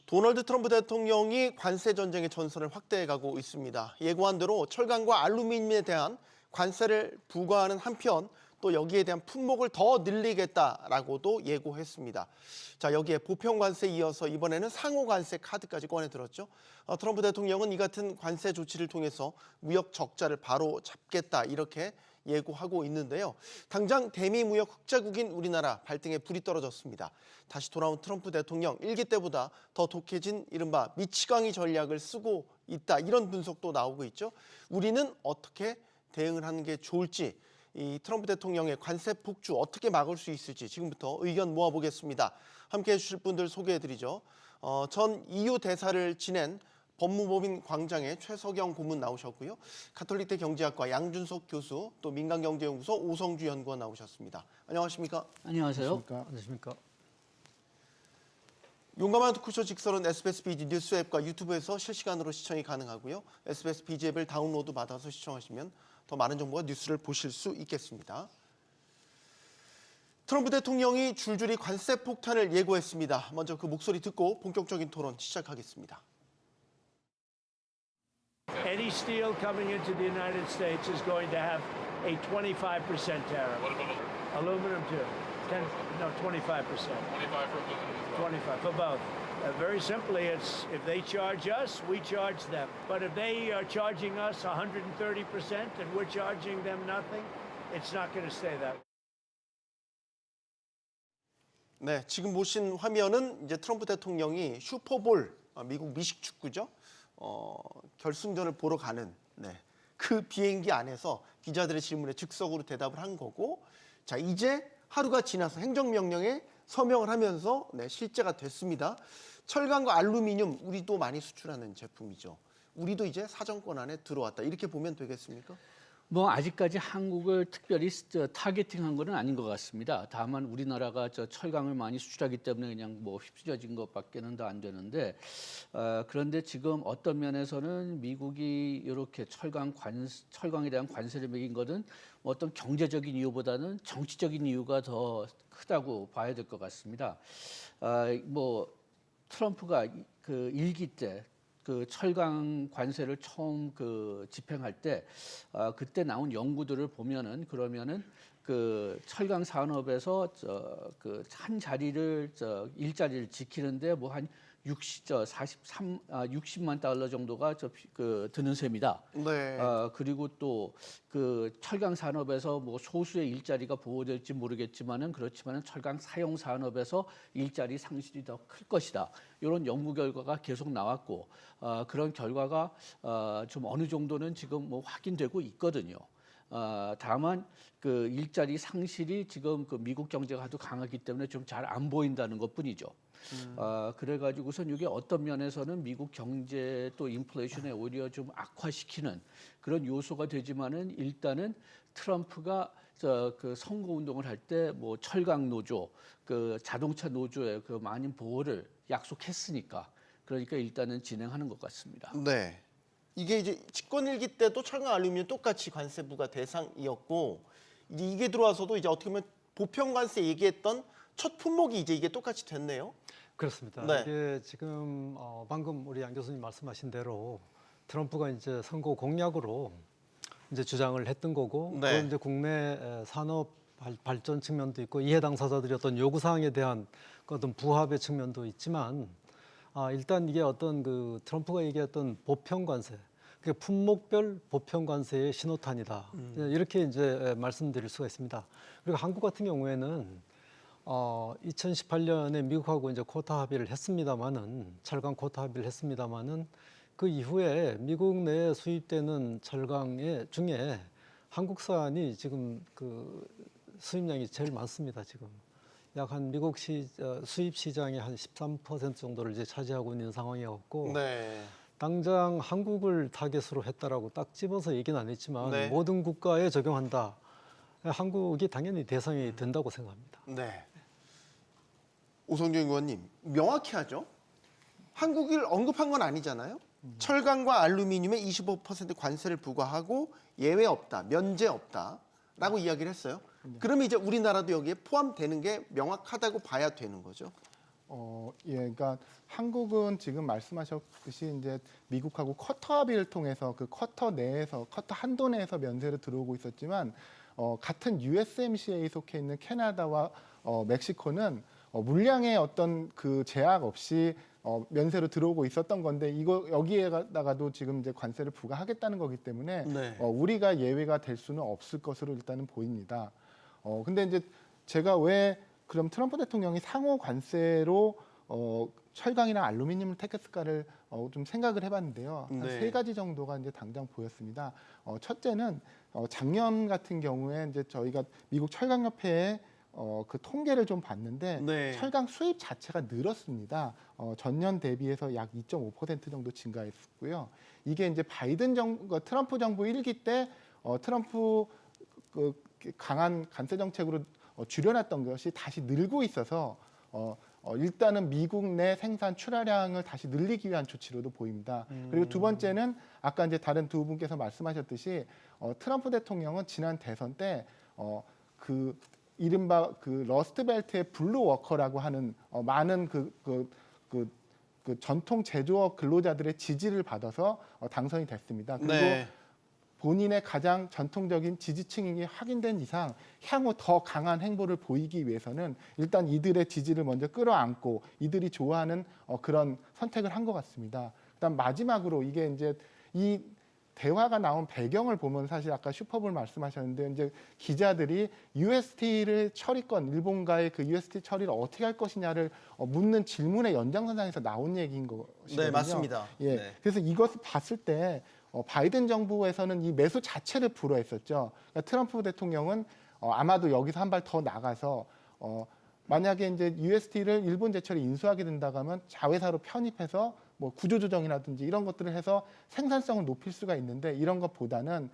도널드 트럼프 대통령이 관세 전쟁의 전선을 확대해가고 있습니다. 예고한 대로 철강과 알루미늄에 대한 관세를 부과하는 한편 또 여기에 대한 품목을 더 늘리겠다라고도 예고했습니다. 자, 여기에 보편 관세에 이어서 이번에는 상호 관세 카드까지 꺼내 들었죠. 트럼프 대통령은 이 같은 관세 조치를 통해서 무역 적자를 바로 잡겠다 이렇게 예고하고 있는데요. 당장 대미 무역 흑자국인 우리나라 발등에 불이 떨어졌습니다. 다시 돌아온 트럼프 대통령 일기 때보다 더 독해진 이른바 미치광이 전략을 쓰고 있다. 이런 분석도 나오고 있죠. 우리는 어떻게 대응을 하는 게 좋을지, 이 트럼프 대통령의 관세 폭주 어떻게 막을 수 있을지 지금부터 의견 모아보겠습니다. 함께해 주실 분들 소개해드리죠. 전 EU 대사를 지낸 법무법인 광장의 최석영 고문 나오셨고요. 가톨릭대 경제학과 양준석 교수, 또 민간경제연구소 오성주 연구원 나오셨습니다. 안녕하십니까? 안녕하세요. 안녕하십니까? 용감한 토크쇼 직설은 SBS BG 뉴스 앱과 유튜브에서 실시간으로 시청이 가능하고요. SBS BG 앱을 다운로드 받아서 시청하시면 더 많은 정보와 뉴스를 보실 수 있겠습니다. 트럼프 대통령이 줄줄이 관세 폭탄을 예고했습니다. 먼저 그 목소리 듣고 본격적인 토론 시작하겠습니다. Any steel coming into the United States is going to have a 25% tariff. What about Aluminum too. 25%. 25 for aluminum as well? 25 for both. Very simply, it's if they charge us, we charge them. But if they are charging us 130% and we're charging them nothing, it's not going to stay that way. 네, 지금 보신 화면은 이제 트럼프 대통령이 슈퍼볼, 미국 미식 축구죠. 결승전을 보러 가는 그 비행기 안에서 기자들의 질문에 즉석으로 대답을 한 거고, 자 이제 하루가 지나서 행정명령에 서명을 하면서 실제가 됐습니다. 철강과 알루미늄 우리도 많이 수출하는 제품이죠. 우리도 이제 사정권 안에 들어왔다 이렇게 보면 되겠습니까? 뭐 아직까지 한국을 특별히 타겟팅한 것은 아닌 것 같습니다. 다만 우리나라가 철강을 많이 수출하기 때문에 그냥 뭐 휩쓸려진 것밖에는 더 안 되는데, 그런데 지금 어떤 면에서는 미국이 이렇게 철강에 대한 관세를 매긴 것은 어떤 경제적인 이유보다는 정치적인 이유가 더 크다고 봐야 될 것 같습니다. 뭐 트럼프가 그 일기 때 그 철강 관세를 처음 집행할 때 그때 나온 연구들을 보면은 그러면은 그 철강 산업에서 한 자리를 일자리를 지키는데 뭐 한 60만 달러 정도가 드는 셈이다. 네. 그리고 또 그 철강 산업에서 뭐 소수의 일자리가 보호될지 모르겠지만은 그렇지만은 철강 사용 산업에서 일자리 상실이 더 클 것이다. 이런 연구 결과가 계속 나왔고, 그런 결과가 좀 어느 정도는 지금 뭐 확인되고 있거든요. 다만 그 일자리 상실이 지금 그 미국 경제가 아주 강하기 때문에 좀 잘 안 보인다는 것뿐이죠. 그래가지고선 이게 어떤 면에서는 미국 경제 또 인플레이션에 오히려 좀 악화시키는 그런 요소가 되지만은 일단은 트럼프가 그 선거 운동을 할 때 뭐 철강 노조, 그 자동차 노조의 그 많은 보호를 약속했으니까, 그러니까 일단은 진행하는 것 같습니다. 네. 이게 이제 집권일기 때도 철강 알루미늄 똑같이 관세 부과 대상이었고, 이게 들어와서도 이제 어떻게 보면 보편 관세 얘기했던 첫 품목이 이제 이게 똑같이 됐네요. 그렇습니다. 네. 이게 지금 방금 우리 양 교수님 말씀하신 대로 트럼프가 이제 선거 공약으로 이제 주장을 했던 거고, 네. 그건 이제 국내 산업 발전 측면도 있고 이해 당사자들이 어떤 요구 사항에 대한 그 어떤 부합의 측면도 있지만, 일단 이게 어떤 그 트럼프가 얘기했던 보편 관세, 그 품목별 보편 관세의 신호탄이다. 이렇게 이제 말씀드릴 수가 있습니다. 그리고 한국 같은 경우에는 2018년에 미국하고 이제 쿼타 합의를 했습니다만은, 철강 쿼타 합의를 했습니다만은 그 이후에 미국 내에 수입되는 철강 중에 한국산이 지금 그 수입량이 제일 많습니다. 지금 약 한 미국 수입 시장의 한 13% 정도를 이제 차지하고 있는 상황이었고, 네. 당장 한국을 타겟으로 했다라고 딱 집어서 얘기는 안 했지만 네. 모든 국가에 적용한다. 한국이 당연히 대상이 된다고 생각합니다. 네. 오성준 의원님, 명확히 하죠. 한국을 언급한 건 아니잖아요. 철강과 알루미늄에 25% 관세를 부과하고 예외 없다, 면제 없다라고 이야기를 했어요. 그러면 이제 우리나라도 여기에 포함되는 게 명확하다고 봐야 되는 거죠. 예, 그러니까 한국은 지금 말씀하셨듯이 이제 미국하고 쿼터 합의를 통해서 그 쿼터 내에서 쿼터 한도 내에서 면세로 들어오고 있었지만 같은 USMCA에 속해 있는 캐나다와 멕시코는 물량의 어떤 그 제약 없이 면세로 들어오고 있었던 건데 이거 여기에다가도 지금 이제 관세를 부과하겠다는 거기 때문에 네. 우리가 예외가 될 수는 없을 것으로 일단은 보입니다. 근데 이제 제가 왜 그럼 트럼프 대통령이 상호 관세로 철강이나 알루미늄을 택했을까를 좀 생각을 해봤는데요. 한 네. 3가지 정도가 이제 당장 보였습니다. 첫째는 작년 같은 경우에 이제 저희가 미국 철강협회에 그 통계를 좀 봤는데 네. 철강 수입 자체가 늘었습니다. 전년 대비해서 약 2.5% 정도 증가했고요. 이게 이제 바이든 정부, 트럼프 정부 1기 때 트럼프 그 강한 관세 정책으로 줄여놨던 것이 다시 늘고 있어서 일단은 미국 내 생산 출하량을 다시 늘리기 위한 조치로도 보입니다. 그리고 두 번째는 아까 이제 다른 두 분께서 말씀하셨듯이 트럼프 대통령은 지난 대선 때 그 이른바 그 러스트벨트의 블루 워커라고 하는 많은 그 전통 제조업 근로자들의 지지를 받아서 당선이 됐습니다. 그리고 네. 본인의 가장 전통적인 지지층이 확인된 이상 향후 더 강한 행보를 보이기 위해서는 일단 이들의 지지를 먼저 끌어안고 이들이 좋아하는 그런 선택을 한 것 같습니다. 그다음 마지막으로 이게 이제 이 대화가 나온 배경을 보면 사실 아까 슈퍼볼 말씀하셨는데 이제 기자들이 UST를 처리권 일본과의 그 UST 처리를 어떻게 할 것이냐를 묻는 질문의 연장선상에서 나온 얘기인 것이거든요. 네, 맞습니다. 예, 네. 그래서 이것을 봤을 때 바이든 정부에서는 이 매수 자체를 불허했었죠. 그러니까 트럼프 대통령은 아마도 여기서 한 발 더 나가서 만약에 이제 UST를 일본 제철에 인수하게 된다고 하면 자회사로 편입해서 뭐 구조조정이라든지 이런 것들을 해서 생산성을 높일 수가 있는데 이런 것보다는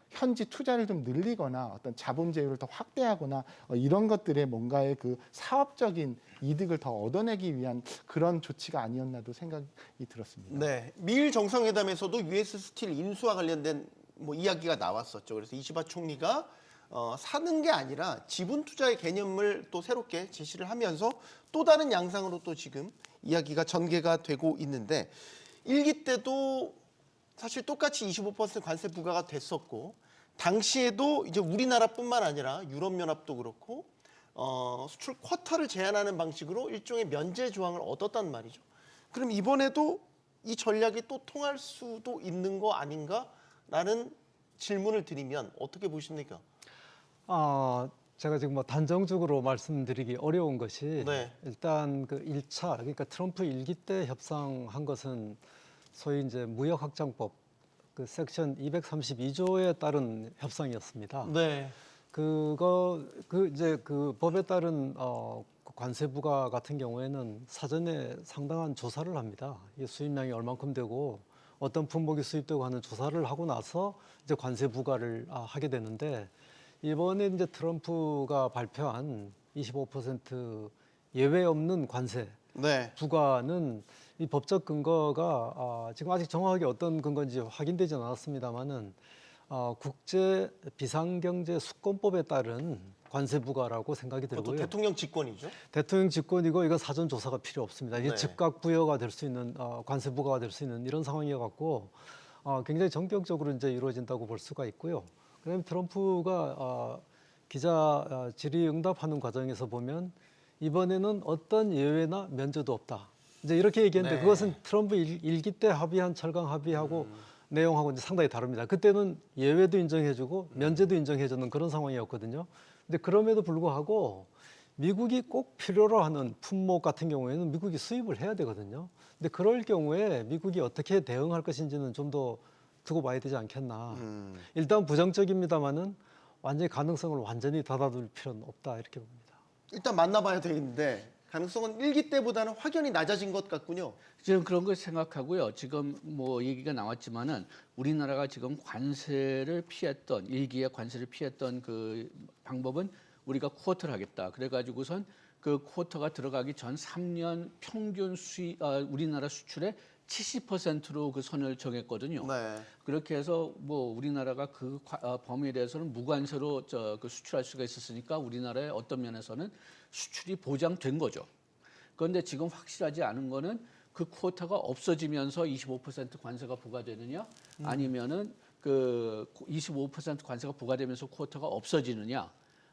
현지 투자를 좀 늘리거나 어떤 자본 제휴를 더 확대하거나 이런 것들의 뭔가의 그 사업적인 이득을 더 얻어내기 위한 그런 조치가 아니었나도 생각이 들었습니다. 네, 미일 정상회담에서도 US 스틸 인수와 관련된 뭐 이야기가 나왔었죠. 그래서 이시바 총리가 사는 게 아니라 지분 투자의 개념을 또 새롭게 제시를 하면서 또 다른 양상으로 또 지금 이야기가 전개가 되고 있는데 1기 때도 사실 똑같이 25% 관세 부과가 됐었고 당시에도 이제 우리나라뿐만 아니라 유럽연합도 그렇고 수출 쿼터를 제한하는 방식으로 일종의 면제 조항을 얻었단 말이죠. 그럼 이번에도 이 전략이 또 통할 수도 있는 거 아닌가라는 질문을 드리면 어떻게 보십니까? 제가 지금 뭐 단정적으로 말씀드리기 어려운 것이 네. 일단 그 1차 그러니까 트럼프 1기 때 협상한 것은 소위 이제 무역확장법 그 섹션 232조에 따른 협상이었습니다. 네. 이제 그 법에 따른 관세 부과 같은 경우에는 사전에 상당한 조사를 합니다. 이게 수입량이 얼만큼 되고 어떤 품목이 수입되고 하는 조사를 하고 나서 이제 관세 부과를 하게 되는데 이번에 이제 트럼프가 발표한 25% 예외 없는 관세 네. 부과는 이 법적 근거가 지금 아직 정확하게 어떤 근거인지 확인되지는 않았습니다만은 국제 비상경제 수권법에 따른 관세 부과라고 생각이 그것도 들고요. 대통령 직권이죠. 대통령 직권이고 이거 사전 조사가 필요 없습니다. 이게 네. 즉각 부여가 될 수 있는 관세 부과가 될 수 있는 이런 상황이어 갖고 굉장히 전격적으로 이제 이루어진다고 볼 수가 있고요. 그다음에 트럼프가 기자 질의응답하는 과정에서 보면 이번에는 어떤 예외나 면제도 없다. 이제 이렇게 얘기했는데 네. 그것은 트럼프 일기 때 합의한 철강 합의하고 내용하고 이제 상당히 다릅니다. 그때는 예외도 인정해주고 면제도 인정해주는 그런 상황이었거든요. 근데 그럼에도 불구하고 미국이 꼭 필요로 하는 품목 같은 경우에는 미국이 수입을 해야 되거든요. 근데 그럴 경우에 미국이 어떻게 대응할 것인지는 좀 더 두고 봐야 되지 않겠나. 일단 부정적입니다만은 완전히 가능성을 완전히 닫아둘 필요는 없다 이렇게 봅니다. 일단 만나봐야 되겠는데 가능성은 1기 때보다는 확연히 낮아진 것 같군요. 지금 그런 걸 생각하고요. 지금 뭐 얘기가 나왔지만은 우리나라가 지금 관세를 피했던 일기에 관세를 피했던 그 방법은 우리가 쿼터를 하겠다. 그래가지고선 그 쿼터가 들어가기 전 3년 평균 우리나라 수출의 70%로 그 선을 정했거든요. 네. 그렇게 해서 뭐 우리나라가 그 범위에 대해서는 무관세로 그 수출할 수가 있었으니까 우리나라의 어떤 면에서는 수출이 보장된 거죠. 그런데 지금 확실하지 않은 거는 그 쿼터가 없어지면서 25% 관세가 부과되느냐, 아니면은 그 25% 관세가 부과되면서 쿼터가 없어지느냐.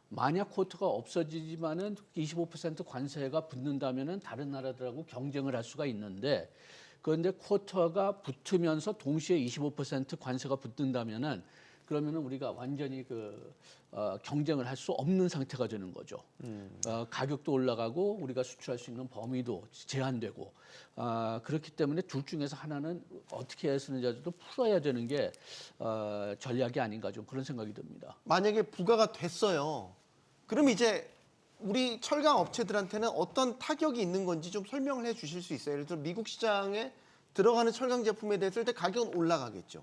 만약 쿼터가 없어지지만은 25% 관세가 붙는다면은 다른 나라들하고 경쟁을 할 수가 있는데, 그런데 쿼터가 붙으면서 동시에 25% 관세가 붙는다면은 그러면은 우리가 완전히 경쟁을 할 수 없는 상태가 되는 거죠. 가격도 올라가고 우리가 수출할 수 있는 범위도 제한되고, 그렇기 때문에 둘 중에서 하나는 어떻게 해서는지라도 풀어야 되는 게 전략이 아닌가, 좀 그런 생각이 듭니다. 만약에 부과가 됐어요. 그럼 이제 우리 철강 업체들한테는 어떤 타격이 있는 건지 좀 설명을 해 주실 수 있어요? 예를 들어 미국 시장에 들어가는 철강 제품에 대해서 일단 가격은 올라가겠죠.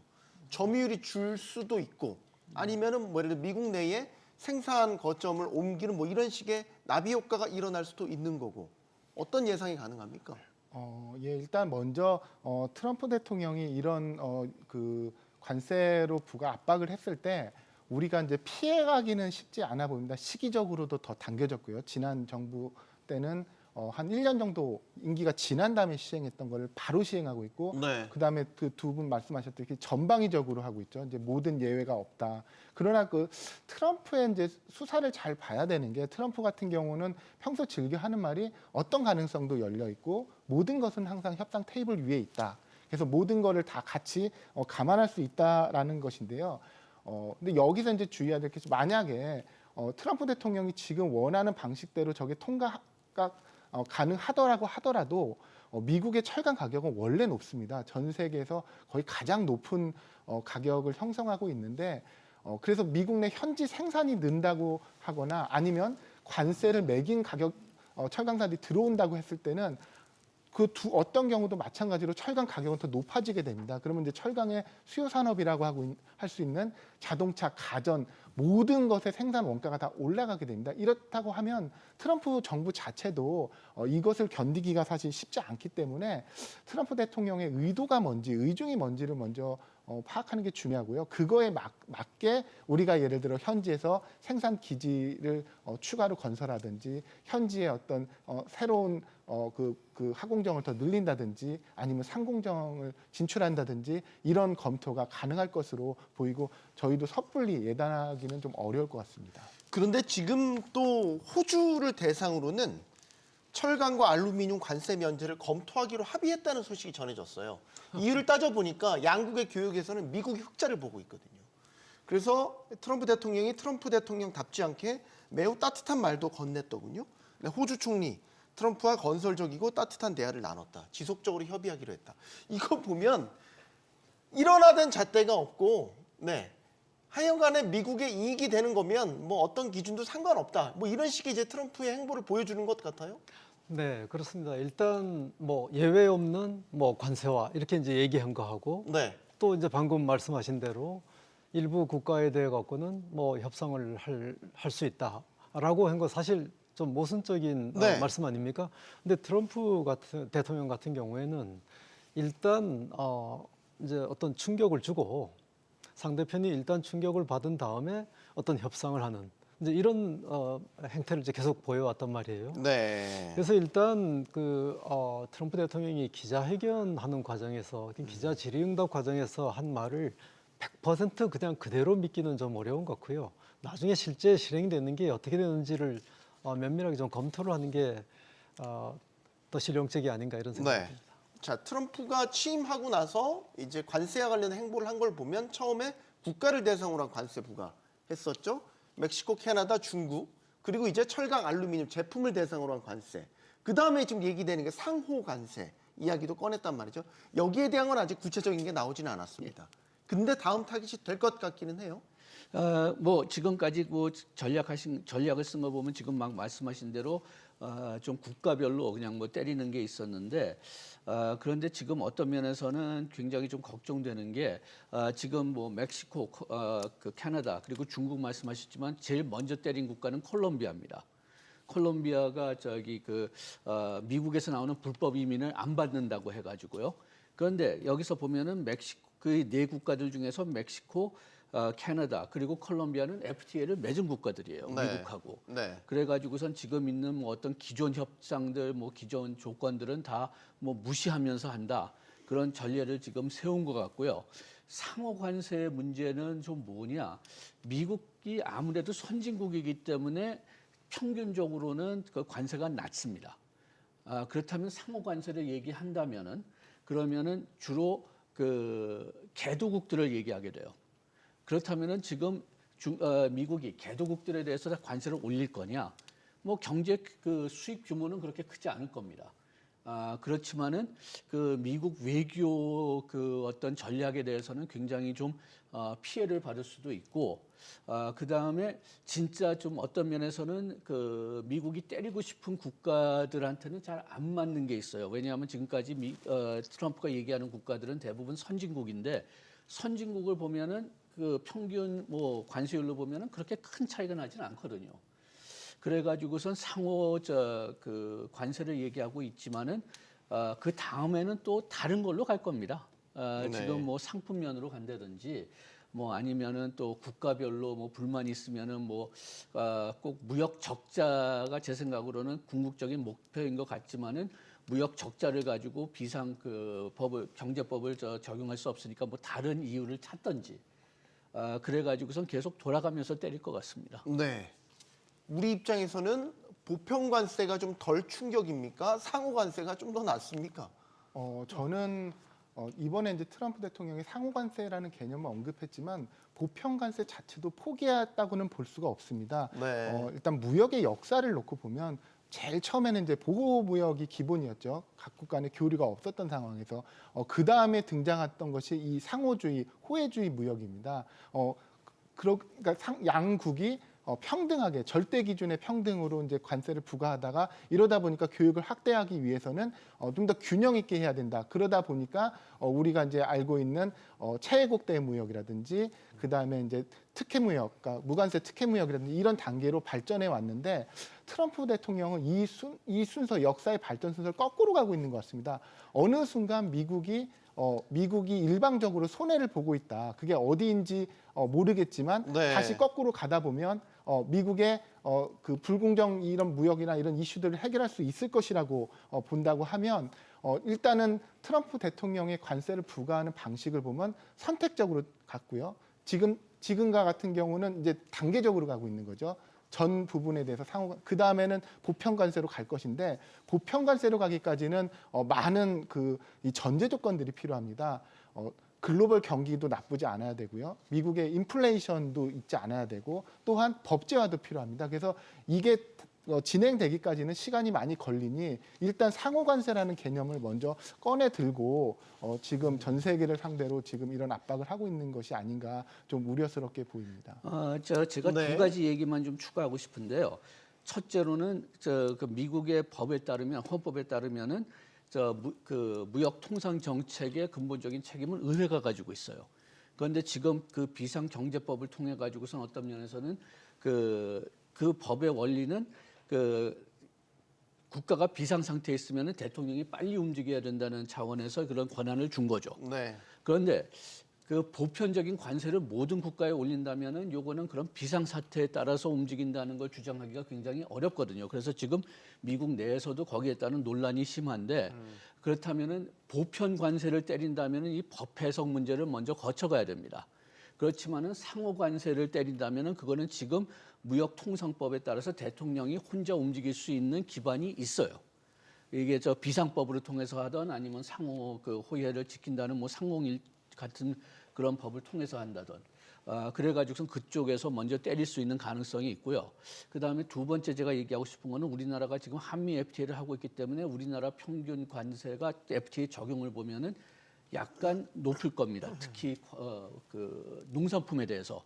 점유율이 줄 수도 있고, 아니면은 뭐 예를 들어 미국 내에 생산 거점을 옮기는 뭐 이런 식의 나비 효과가 일어날 수도 있는 거고, 어떤 예상이 가능합니까? 예, 일단 먼저 트럼프 대통령이 이런 그 관세로 부과 압박을 했을 때 우리가 이제 피해가기는 쉽지 않아 보입니다. 시기적으로도 더 당겨졌고요. 지난 정부 때는 한 1년 정도 임기가 지난 다음에 시행했던 거를 바로 시행하고 있고, 네. 그다음에 그 두 분 말씀하셨듯이 전방위적으로 하고 있죠. 이제 모든 예외가 없다. 그러나 그 트럼프의 이제 수사를 잘 봐야 되는 게, 트럼프 같은 경우는 평소 즐겨 하는 말이 어떤 가능성도 열려 있고 모든 것은 항상 협상 테이블 위에 있다. 그래서 모든 거를 다 같이 감안할 수 있다라는 것인데요. 근데 여기서 이제 주의해야 될 게, 만약에 트럼프 대통령이 지금 원하는 방식대로 저게 통과가 가능하더라고 하더라도 미국의 철강 가격은 원래 높습니다. 전 세계에서 거의 가장 높은 가격을 형성하고 있는데, 그래서 미국 내 현지 생산이 는다고 하거나 아니면 관세를 매긴 가격 철강사들이 들어온다고 했을 때는 어떤 경우도 마찬가지로 철강 가격은 더 높아지게 됩니다. 그러면 이제 철강의 수요 산업이라고 할 수 있는 자동차, 가전 모든 것의 생산 원가가 다 올라가게 됩니다. 이렇다고 하면 트럼프 정부 자체도 이것을 견디기가 사실 쉽지 않기 때문에 트럼프 대통령의 의도가 뭔지, 의중이 뭔지를 먼저 파악하는 게 중요하고요. 그거에 맞게 우리가 예를 들어 현지에서 생산 기지를 추가로 건설하든지, 현지에 어떤 새로운 그 하공정을 더 늘린다든지, 아니면 상공정을 진출한다든지, 이런 검토가 가능할 것으로 보이고, 저희도 섣불리 예단하기는 좀 어려울 것 같습니다. 그런데 지금 또 호주를 대상으로는 철강과 알루미늄 관세 면제를 검토하기로 합의했다는 소식이 전해졌어요. 이유를 따져보니까 양국의 교역에서는 미국이 흑자를 보고 있거든요. 그래서 트럼프 대통령이 트럼프 대통령답지 않게 매우 따뜻한 말도 건넸더군요. 호주 총리, 트럼프와 건설적이고 따뜻한 대화를 나눴다. 지속적으로 협의하기로 했다. 이거 보면 일어나던 잣대가 없고, 네, 하여간에 미국의 이익이 되는 거면 뭐 어떤 기준도 상관없다. 뭐 이런 식의 이제 트럼프의 행보를 보여주는 것 같아요. 네, 그렇습니다. 일단 뭐 예외 없는 뭐 관세와 이렇게 이제 얘기한 거하고, 네. 또 이제 방금 말씀하신 대로 일부 국가에 대해 갖고는 뭐 협상을 할 수 있다라고 한 거 사실 좀 모순적인 네. 말씀 아닙니까? 근데 트럼프 같은 대통령 같은 경우에는 일단 이제 어떤 충격을 주고, 상대편이 일단 충격을 받은 다음에 어떤 협상을 하는 이제 이런 행태를 이제 계속 보여왔단 말이에요. 네. 그래서 일단 트럼프 대통령이 기자회견하는 과정에서, 기자 질의응답 과정에서 한 말을 100% 그냥 그대로 믿기는 좀 어려운 것 같고요. 나중에 실제 실행되는 게 어떻게 되는지를 면밀하게 좀 검토를 하는 게 더 실용적이 아닌가 이런 생각이 네. 듭니다. 자, 트럼프가 취임하고 나서 이제 관세와 관련 행보를 한 걸 보면 처음에 국가를 대상으로 한 관세 부과했었죠. 멕시코, 캐나다, 중국, 그리고 이제 철강, 알루미늄 제품을 대상으로 한 관세. 그 다음에 지금 얘기되는 게 상호 관세 이야기도 꺼냈단 말이죠. 여기에 대한 건 아직 구체적인 게 나오지는 않았습니다. 근데 다음 타깃이 될 것 같기는 해요. 뭐 지금까지 뭐 전략을 쓴 거 보면 지금 막 말씀하신 대로 좀 국가별로 그냥 뭐 때리는 게 있었는데, 그런데 지금 어떤 면에서는 굉장히 좀 걱정되는 게, 지금 뭐 멕시코, 그 캐나다, 그리고 중국 말씀하셨지만 제일 먼저 때린 국가는 콜롬비아입니다. 콜롬비아가 미국에서 나오는 불법 이민을 안 받는다고 해가지고요. 그런데 여기서 보면은 멕시코 그 네 국가들 중에서 멕시코, 캐나다 그리고 콜롬비아는 FTA를 맺은 국가들이에요. 네. 미국하고. 네. 그래가지고선 지금 있는 뭐 어떤 기존 협상들, 뭐 기존 조건들은 다 뭐 무시하면서 한다. 그런 전례를 지금 세운 것 같고요. 상호 관세의 문제는 좀 뭐냐? 미국이 아무래도 선진국이기 때문에 평균적으로는 그 관세가 낮습니다. 그렇다면 상호 관세를 얘기한다면은 그러면은 주로 그 개도국들을 얘기하게 돼요. 그렇다면은 지금 미국이 개도국들에 대해서 관세를 올릴 거냐? 뭐 경제 그 수입 규모는 그렇게 크지 않을 겁니다. 그렇지만은 그 미국 외교 그 어떤 전략에 대해서는 굉장히 좀 피해를 받을 수도 있고, 그 다음에 진짜 좀 어떤 면에서는 그 미국이 때리고 싶은 국가들한테는 잘 안 맞는 게 있어요. 왜냐하면 지금까지 트럼프가 얘기하는 국가들은 대부분 선진국인데 선진국을 보면은 그 평균 뭐 관세율로 보면은 그렇게 큰 차이가 나지는 않거든요. 그래가지고선 상호 그 관세를 얘기하고 있지만은 그 다음에는 또 다른 걸로 갈 겁니다. 네. 지금 뭐 상품면으로 간다든지 뭐 아니면은 또 국가별로 뭐 불만이 있으면은 뭐 꼭 무역 적자가 제 생각으로는 궁극적인 목표인 것 같지만은 무역 적자를 가지고 비상 그 경제법을 적용할 수 없으니까 뭐 다른 이유를 찾든지 그래가지고선 계속 돌아가면서 때릴 것 같습니다. 네. 우리 입장에서는 보편 관세가 좀 덜 충격입니까? 상호 관세가 좀 더 낫습니까? 저는 이번에 이제 트럼프 대통령이 상호 관세라는 개념을 언급했지만 보편 관세 자체도 포기했다고는 볼 수가 없습니다. 네. 일단 무역의 역사를 놓고 보면 제일 처음에는 이제 보호 무역이 기본이었죠. 각국 간의 교류가 없었던 상황에서 그 다음에 등장했던 것이 이 상호주의, 호혜주의 무역입니다. 그러니까 양국이 평등하게 절대 기준의 평등으로 이제 관세를 부과하다가 이러다 보니까 교육을 확대하기 위해서는 좀 더 균형 있게 해야 된다. 그러다 보니까 우리가 이제 알고 있는 최애국대 무역이라든지 그 다음에 이제 특혜 무역, 그러니까 무관세 특혜 무역이라든지 이런 단계로 발전해 왔는데 트럼프 대통령은 이 순서 역사의 발전 순서를 거꾸로 가고 있는 것 같습니다. 어느 순간 미국이 일방적으로 손해를 보고 있다. 그게 어디인지 모르겠지만 네. 다시 거꾸로 가다 보면 미국의 그 불공정 이런 무역이나 이런 이슈들을 해결할 수 있을 것이라고 본다고 하면 일단은 트럼프 대통령의 관세를 부과하는 방식을 보면 선택적으로 갔고요. 지금과 같은 경우는 이제 단계적으로 가고 있는 거죠. 전 부분에 대해서 그 다음에는 보편 관세로 갈 것인데 보편 관세로 가기까지는 많은 이 전제 조건들이 필요합니다. 글로벌 경기도 나쁘지 않아야 되고요. 미국의 인플레이션도 있지 않아야 되고 또한 법제화도 필요합니다. 그래서 이게 진행되기까지는 시간이 많이 걸리니 일단 상호 관세라는 개념을 먼저 꺼내 들고 지금 전 세계를 상대로 지금 이런 압박을 하고 있는 것이 아닌가 좀 우려스럽게 보입니다. 제가 네. 두 가지 얘기만 좀 추가하고 싶은데요. 첫째로는 그 미국의 법에 따르면 헌법에 따르면은 그 무역 통상 정책의 근본적인 책임은 의회가 가지고 있어요. 그런데 지금 그 비상 경제법을 통해 가지고선 어떤 면에서는 그 법의 원리는 그 국가가 비상 상태에 있으면은 대통령이 빨리 움직여야 된다는 차원에서 그런 권한을 준 거죠. 네. 그런데 그 보편적인 관세를 모든 국가에 올린다면은 요거는 그런 비상 사태에 따라서 움직인다는 걸 주장하기가 굉장히 어렵거든요. 그래서 지금 미국 내에서도 거기에 따른 논란이 심한데 그렇다면은 보편 관세를 때린다면은 이 법 해석 문제를 먼저 거쳐가야 됩니다. 그렇지만은 상호 관세를 때린다면은 그거는 지금 무역통상법에 따라서 대통령이 혼자 움직일 수 있는 기반이 있어요. 이게 비상법으로 통해서 하던 아니면 상호 그 호혜를 지킨다는 뭐 상공일 같은 그런 법을 통해서 한다던 그래가지고선 그쪽에서 먼저 때릴 수 있는 가능성이 있고요. 그 다음에 두 번째 제가 얘기하고 싶은 거는 우리나라가 지금 한미 FTA를 하고 있기 때문에 우리나라 평균 관세가 FTA 적용을 보면은 약간 높을 겁니다. 특히 그 농산품에 대해서.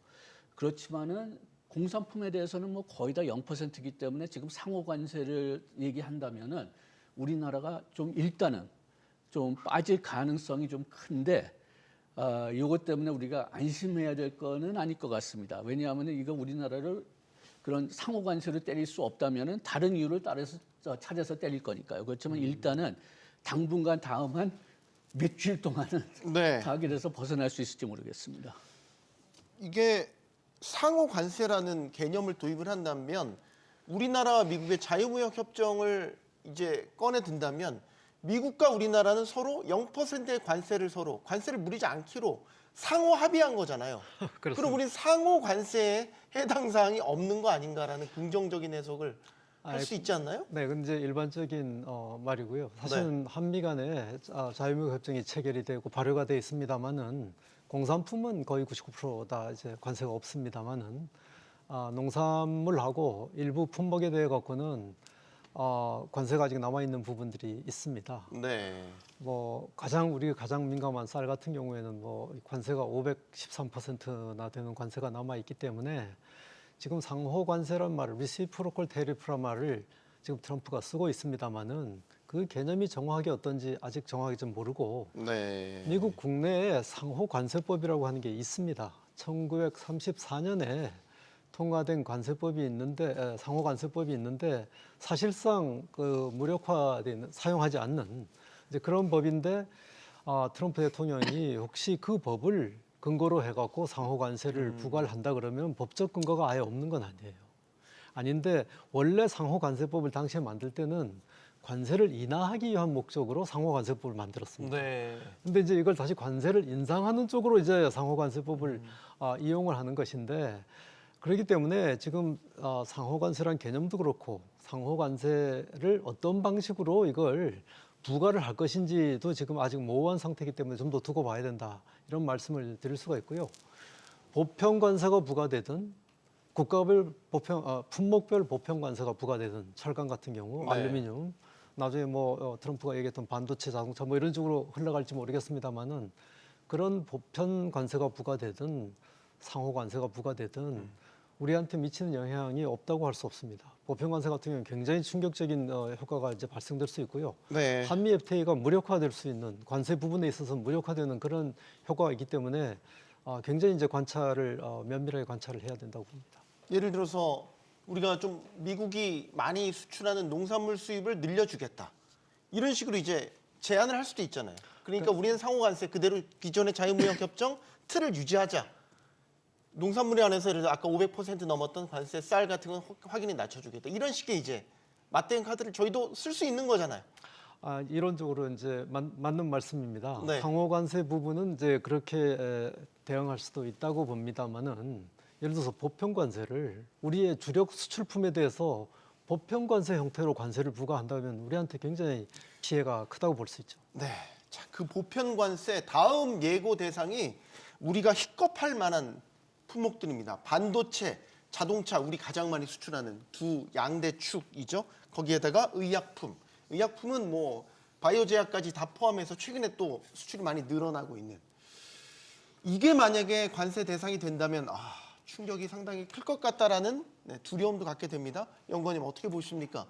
그렇지만은 공산품에 대해서는 뭐 거의 다 0%이기 때문에 지금 상호 관세를 얘기한다면은 우리나라가 좀 일단은 좀 빠질 가능성이 좀 큰데 이것 때문에 우리가 안심해야 될 거는 아닐 것 같습니다. 왜냐하면 이거 우리나라를 그런 상호 관세로 때릴 수 없다면은 다른 이유를 찾아서 때릴 거니까요. 그렇지만 일단은 당분간 다음 한 몇 주일 동안은 네. 가결에서 벗어날 수 있을지 모르겠습니다. 이게 상호 관세라는 개념을 도입을 한다면 우리나라와 미국의 자유무역 협정을 이제 꺼내 든다면 미국과 우리나라는 서로 0%의 관세를 물리지 않기로 상호 합의한 거잖아요. 그럼 우리는 상호 관세에 해당 사항이 없는 거 아닌가라는 긍정적인 해석을 할 수 있지 않나요? 네, 그건 이제 일반적인 말이고요. 사실은 한미 간에 자유무역 협정이 체결이 되고 발효가 돼 있습니다만은 공산품은 거의 99%다 이제 관세가 없습니다만은 농산물하고 일부 품목에 대해 갖고는 관세가 아직 남아 있는 부분들이 있습니다. 네. 뭐 우리가 가장 민감한 쌀 같은 경우에는 뭐 관세가 513%나 되는 관세가 남아 있기 때문에 지금 상호 관세란 말을 리시프로컬 테리프란 말을 지금 트럼프가 쓰고 있습니다만은 그 개념이 정확하게 어떤지 아직 정확하게 좀 모르고 네. 미국 국내에 상호 관세법이라고 하는 게 있습니다. 1934년에 통과된 관세법이 있는데 상호 관세법이 있는데 사실상 그 무력화된 사용하지 않는 이제 그런 법인데 트럼프 대통령이 혹시 그 법을 근거로 해갖고 상호 관세를 부과를 한다 그러면 법적 근거가 아예 없는 건 아니에요. 아닌데 원래 상호 관세법을 당시에 만들 때는 관세를 인하하기 위한 목적으로 상호 관세법을 만들었습니다. 네. 근데 이제 이걸 다시 관세를 인상하는 쪽으로 이제 상호 관세법을 이용을 하는 것인데 그렇기 때문에 지금 상호 관세란 개념도 그렇고 상호 관세를 어떤 방식으로 이걸 부과를 할 것인지도 지금 아직 모호한 상태이기 때문에 좀 더 두고 봐야 된다 이런 말씀을 드릴 수가 있고요. 보편 관세가 부과되든 국가별 품목별 보편 관세가 부과되든 철강 같은 경우 네. 알루미늄 나중에 뭐 트럼프가 얘기했던 반도체 자동차 뭐 이런 쪽으로 흘러갈지 모르겠습니다만은 그런 보편 관세가 부과되든 상호 관세가 부과되든 우리한테 미치는 영향이 없다고 할 수 없습니다. 보편 관세 같은 경우는 굉장히 충격적인 효과가 이제 발생될 수 있고요. 네. 한미 FTA가 무력화될 수 있는 관세 부분에 있어서 무력화되는 그런 효과가 있기 때문에 굉장히 이제 관찰을 면밀하게 관찰을 해야 된다고 봅니다. 예를 들어서 우리가 좀 미국이 많이 수출하는 농산물 수입을 늘려주겠다. 이런 식으로 이제 제안을 할 수도 있잖아요. 그러니까 우리는 상호 관세 그대로 기존의 자유무역 협정 틀을 유지하자. 농산물에 한해서 예를 들어 아까 500% 넘었던 관세 쌀 같은 건 확연히 낮춰주겠다. 이런 식의 이제 맞대응 카드를 저희도 쓸 수 있는 거잖아요. 이론적으로 이제 맞는 말씀입니다. 네. 상호 관세 부분은 이제 그렇게 대응할 수도 있다고 봅니다만은 예를 들어서 보편 관세를 우리의 주력 수출품에 대해서 보편 관세 형태로 관세를 부과한다면 우리한테 굉장히 피해가 크다고 볼 수 있죠. 네. 자, 그 보편 관세 다음 예고 대상이 우리가 희겁할 만한 품목들입니다. 반도체, 자동차 우리 가장 많이 수출하는 두 양대 축이죠. 거기에다가 의약품. 의약품은 뭐 바이오 제약까지 다 포함해서 최근에 또 수출이 많이 늘어나고 있는. 이게 만약에 관세 대상이 된다면 충격이 상당히 클 것 같다라는 두려움도 갖게 됩니다. 연구원님 어떻게 보십니까?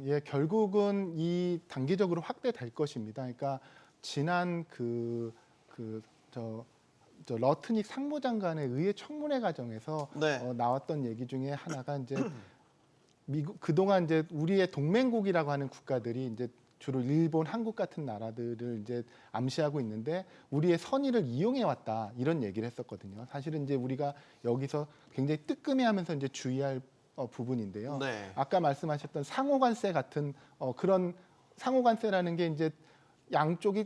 예, 결국은 이 단기적으로 확대될 것입니다. 그러니까 지난 저 러트닉 상무장관의 의회 청문회 과정에서 네. 나왔던 얘기 중에 하나가 이제 미국 그동안 이제 우리의 동맹국이라고 하는 국가들이 이제 주로 일본, 한국 같은 나라들을 이제 암시하고 있는데 우리의 선의를 이용해 왔다 이런 얘기를 했었거든요. 사실은 이제 우리가 여기서 굉장히 뜨끔해하면서 이제 주의할 부분인데요. 네. 아까 말씀하셨던 상호관세 같은 그런 상호관세라는 게 이제 양쪽이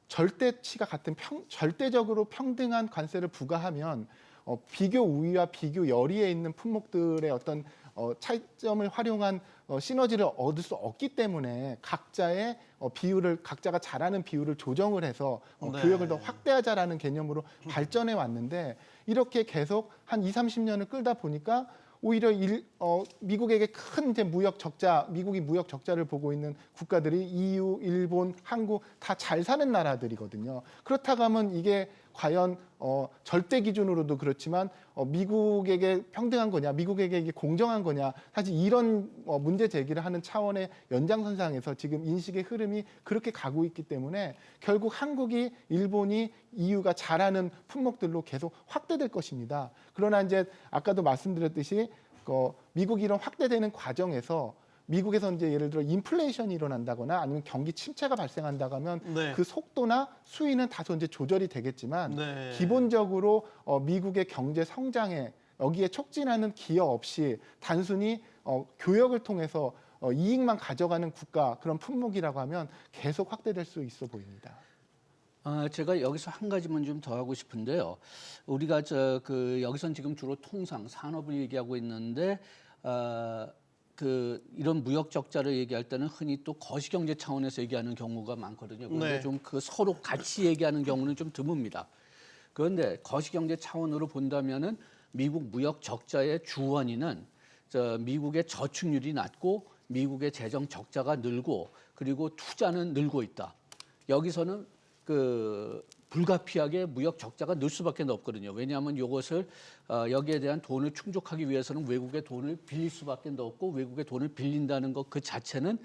절대치가 같은 절대적으로 평등한 관세를 부과하면 비교 우위와 비교 열의에 있는 품목들의 어떤 차이점을 활용한 시너지를 얻을 수 없기 때문에 각자의 각자가 잘하는 비율을 조정을 해서 네. 교역을 더 확대하자라는 개념으로 발전해 왔는데 이렇게 계속 한 20, 30년을 끌다 보니까 오히려 미국에게 큰 이제 미국이 무역 적자를 보고 있는 국가들이 EU, 일본, 한국 다 잘 사는 나라들이거든요. 그렇다고 하면 이게 과연 절대 기준으로도 그렇지만 미국에게 평등한 거냐, 미국에게 이게 공정한 거냐, 사실 이런 문제 제기를 하는 차원의 연장선상에서 지금 인식의 흐름이 그렇게 가고 있기 때문에 결국 한국이, 일본이, EU가 잘하는 품목들로 계속 확대될 것입니다. 그러나 이제 아까도 말씀드렸듯이 미국이 이런 확대되는 과정에서 미국에서 이제 예를 들어 인플레이션이 일어난다거나 아니면 경기 침체가 발생한다고 하면 네. 그 속도나 수위는 다소 이제 조절이 되겠지만 네. 기본적으로 미국의 경제 성장에 여기에 촉진하는 기여 없이 단순히 교역을 통해서 이익만 가져가는 국가 그런 품목이라고 하면 계속 확대될 수 있어 보입니다. 제가 여기서 한 가지만 좀 더 하고 싶은데요. 우리가 여기선 지금 주로 통상 산업을 얘기하고 있는데 이런 무역 적자를 얘기할 때는 흔히 또 거시경제 차원에서 얘기하는 경우가 많거든요. 그런데 네. 좀 그 서로 같이 얘기하는 경우는 좀 드뭅니다. 그런데 거시경제 차원으로 본다면은 미국 무역 적자의 주원인은 미국의 저축률이 낮고 미국의 재정 적자가 늘고 그리고 투자는 늘고 있다. 여기서는 불가피하게 무역 적자가 늘 수밖에 없거든요. 왜냐하면 이것을 여기에 대한 돈을 충족하기 위해서는 외국의 돈을 빌릴 수밖에 없고 외국의 돈을 빌린다는 것 그 자체는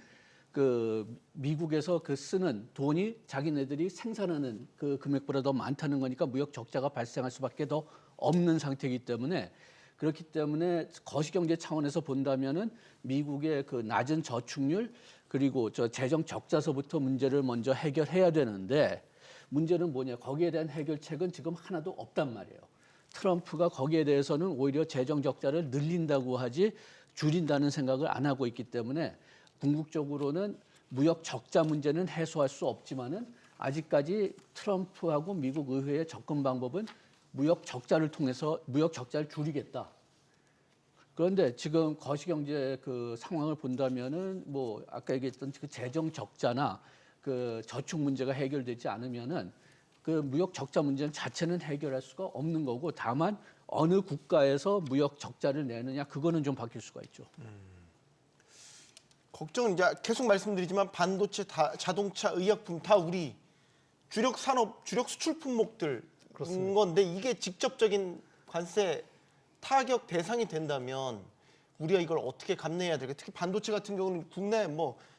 미국에서 쓰는 돈이 자기네들이 생산하는 그 금액보다 더 많다는 거니까 무역 적자가 발생할 수밖에 더 없는 상태이기 때문에 그렇기 때문에 거시경제 차원에서 본다면은 미국의 낮은 저축률 그리고 재정 적자서부터 문제를 먼저 해결해야 되는데 문제는 뭐냐? 거기에 대한 해결책은 지금 하나도 없단 말이에요. 트럼프가 거기에 대해서는 오히려 재정 적자를 늘린다고 하지 줄인다는 생각을 안 하고 있기 때문에 궁극적으로는 무역 적자 문제는 해소할 수 없지만은 아직까지 트럼프하고 미국 의회의 접근 방법은 무역 적자를 통해서 무역 적자를 줄이겠다. 그런데 지금 거시경제 상황을 본다면은 아까 얘기했던 재정 적자나 저축 문제가 해결되지 않으면은 무역 적자 문제 자체는 해결할 수가 없는 거고 다만 어느 국가에서 무역 적자를 내느냐 그거는 좀 바뀔 수가 있죠. 걱정은 이제 계속 말씀드리지만 반도체, 자동차, 의약품 다 우리 주력 산업, 주력 수출 품목들 인 건데 이게 직접적인 관세 타격 대상이 된다면 우리가 이걸 어떻게 감내해야 될까? 특히 반도체 같은 경우는 국내